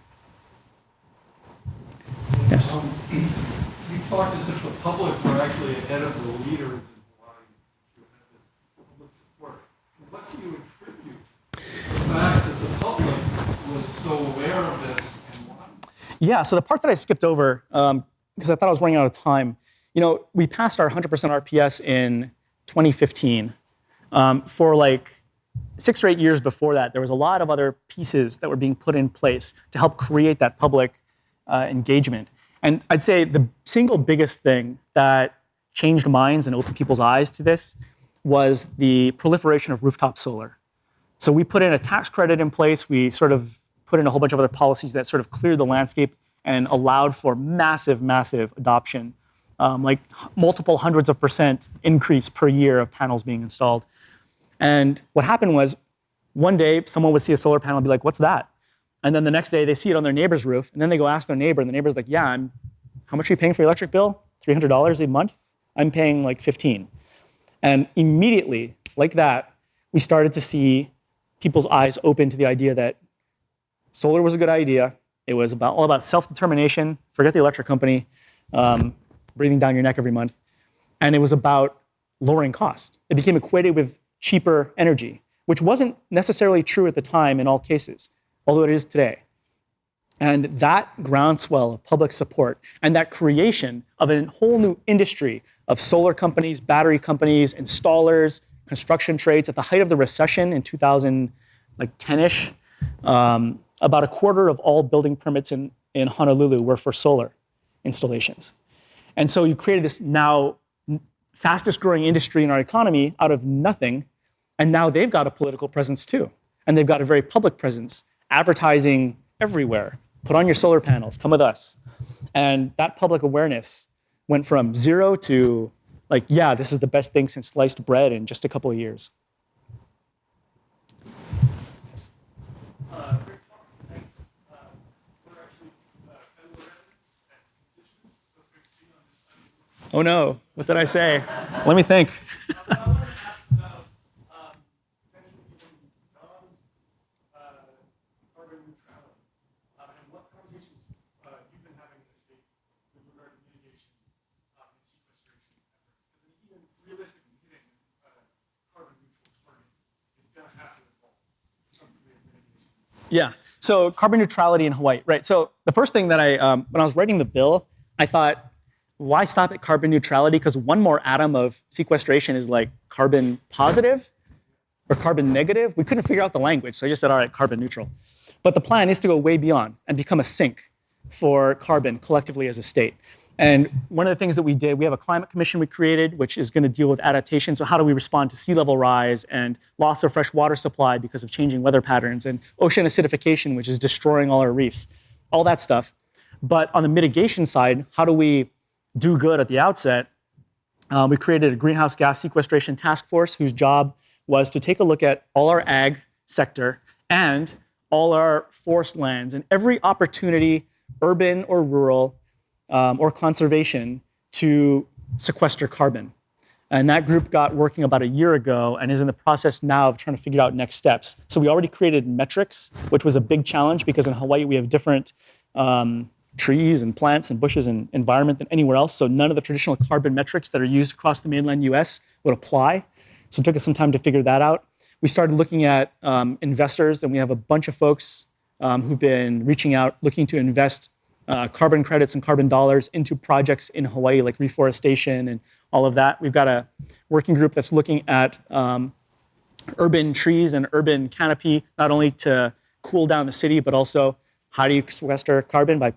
Yes? You talked as if the public were actually ahead of the leaders in Hawaii to have this public support. What do you attribute the fact that the public was so aware of this and wanted? Yeah, so the part that I skipped over, because I thought I was running out of time, we passed our 100% RPS in 2015. For like 6 or 8 years before that, there was a lot of other pieces that were being put in place to help create that public engagement. And I'd say the single biggest thing that changed minds and opened people's eyes to this was the proliferation of rooftop solar. So we put in a tax credit in place. We sort of put in a whole bunch of other policies that sort of cleared the landscape and allowed for massive, massive adoption, like multiple hundreds of % increase per year of panels being installed. And what happened was one day someone would see a solar panel and be like, what's that? And then the next day they see it on their neighbor's roof, and then they go ask their neighbor, and the neighbor's like, yeah, how much are you paying for your electric bill? $300 a month? I'm paying like $15. And immediately, like that, we started to see people's eyes open to the idea that solar was a good idea. It was all about self-determination, forget the electric company, breathing down your neck every month. And it was about lowering cost. It became equated with cheaper energy, which wasn't necessarily true at the time in all cases, although it is today. And that groundswell of public support and that creation of a whole new industry of solar companies, battery companies, installers, construction trades at the height of the recession in 2010-ish, about a quarter of all building permits in Honolulu were for solar installations. And so you created this now fastest growing industry in our economy out of nothing, and now they've got a political presence too. And they've got a very public presence, advertising everywhere. Put on your solar panels, come with us. And that public awareness went from 0 to like, yeah, this is the best thing since sliced bread in just a couple of years. Yes. Oh no, what did I say? Let me think. I want to ask about potentially even beyond carbon neutrality and what conversations you've been having in the state with regard to mitigation and sequestration efforts. Because even realistically, hitting carbon neutral target is going to have to involve some degree of mitigation. Yeah, so carbon neutrality in Hawaii, right? So the first thing that when I was writing the bill, I thought, why stop at carbon neutrality? Because one more atom of sequestration is like carbon positive or carbon negative. We couldn't figure out the language, so I just said, all right, carbon neutral. But the plan is to go way beyond and become a sink for carbon collectively as a state. And one of the things that we did, we have a climate commission we created, which is going to deal with adaptation. So how do we respond to sea level rise and loss of fresh water supply because of changing weather patterns and ocean acidification, which is destroying all our reefs, all that stuff. But on the mitigation side, how do we do good at the outset? We created a greenhouse gas sequestration task force whose job was to take a look at all our ag sector and all our forest lands and every opportunity, urban or rural, or conservation, to sequester carbon. And that group got working about a year ago and is in the process now of trying to figure out next steps. So we already created metrics, which was a big challenge because in Hawaii we have different trees and plants and bushes and environment than anywhere else. So none of the traditional carbon metrics that are used across the mainland US would apply. So it took us some time to figure that out. We started looking at investors, and we have a bunch of folks who've been reaching out, looking to invest carbon credits and carbon dollars into projects in Hawaii, like reforestation and all of that. We've got a working group that's looking at urban trees and urban canopy, not only to cool down the city, but also how do you sequester carbon by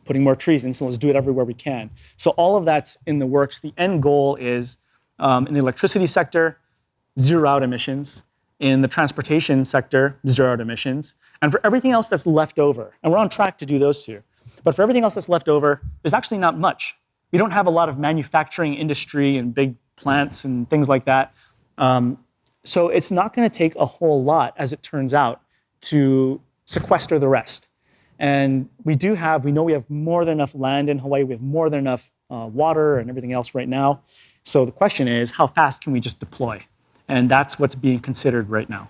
putting more trees in, so let's do it everywhere we can. So all of that's in the works. The end goal is, in the electricity sector, zero out emissions. In the transportation sector, zero out emissions. And for everything else that's left over, and we're on track to do those two, but for everything else that's left over, there's actually not much. We don't have a lot of manufacturing industry and big plants and things like that. So it's not going to take a whole lot, as it turns out, to sequester the rest. And we know we have more than enough land in Hawaii. We have more than enough water and everything else right now. So the question is, how fast can we just deploy? And that's what's being considered right now.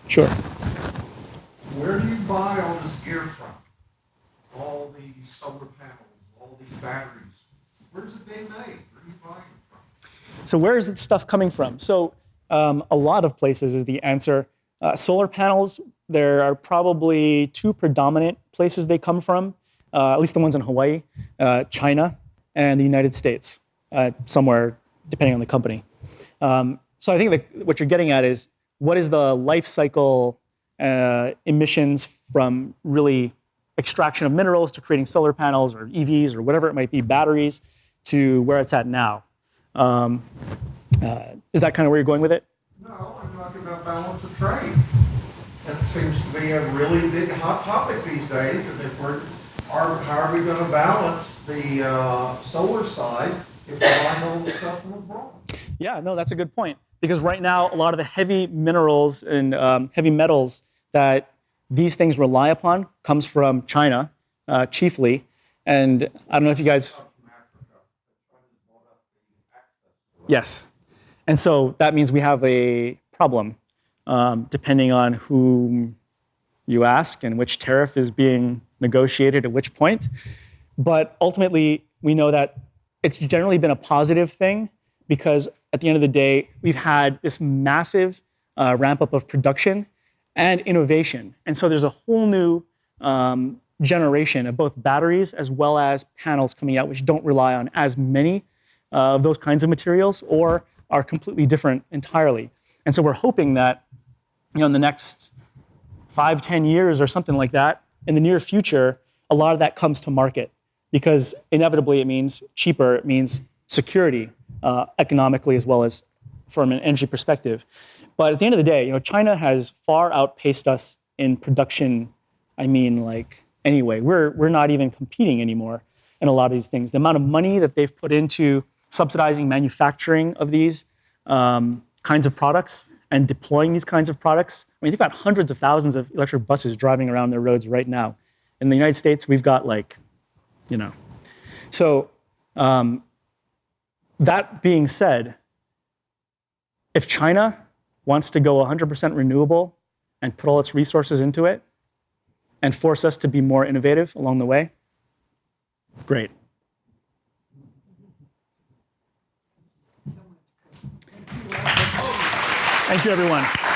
Sure. Where do you buy all this gear from? All these solar panels, all these batteries. Where's it being made? Where are you buying it from? So where is this stuff coming from? So a lot of places is the answer. Solar panels, there are probably two predominant places they come from, at least the ones in Hawaii, China and the United States, somewhere depending on the company. So I think that what you're getting at is, what is the life cycle emissions from really extraction of minerals to creating solar panels or EVs or whatever it might be, batteries, to where it's at now. Is that kind of where you're going with it? No, I'm talking about balance of trade. That seems to be a really big hot topic these days. And if how are we going to balance the solar side if we're buying all the stuff from abroad? Yeah, no, that's a good point. Because right now, a lot of the heavy minerals and heavy metals that these things rely upon comes from China, chiefly. And I don't know if you guys... Yes. And so that means we have a problem, depending on whom you ask and which tariff is being negotiated at which point. But ultimately, we know that it's generally been a positive thing, because at the end of the day, we've had this massive ramp up of production and innovation. And so there's a whole new generation of both batteries as well as panels coming out, which don't rely on as many of those kinds of materials or are completely different entirely. And so we're hoping that, in the next 5-10 years or something like that, in the near future, a lot of that comes to market, because inevitably it means cheaper, it means security, economically as well as from an energy perspective. But at the end of the day, China has far outpaced us in production. Anyway, we're not even competing anymore in a lot of these things. The amount of money that they've put into subsidizing manufacturing of these kinds of products and deploying these kinds of products. They've got hundreds of thousands of electric buses driving around their roads right now. In the United States, we've got So that being said, if China wants to go 100% renewable and put all its resources into it and force us to be more innovative along the way, great. Thank you, everyone.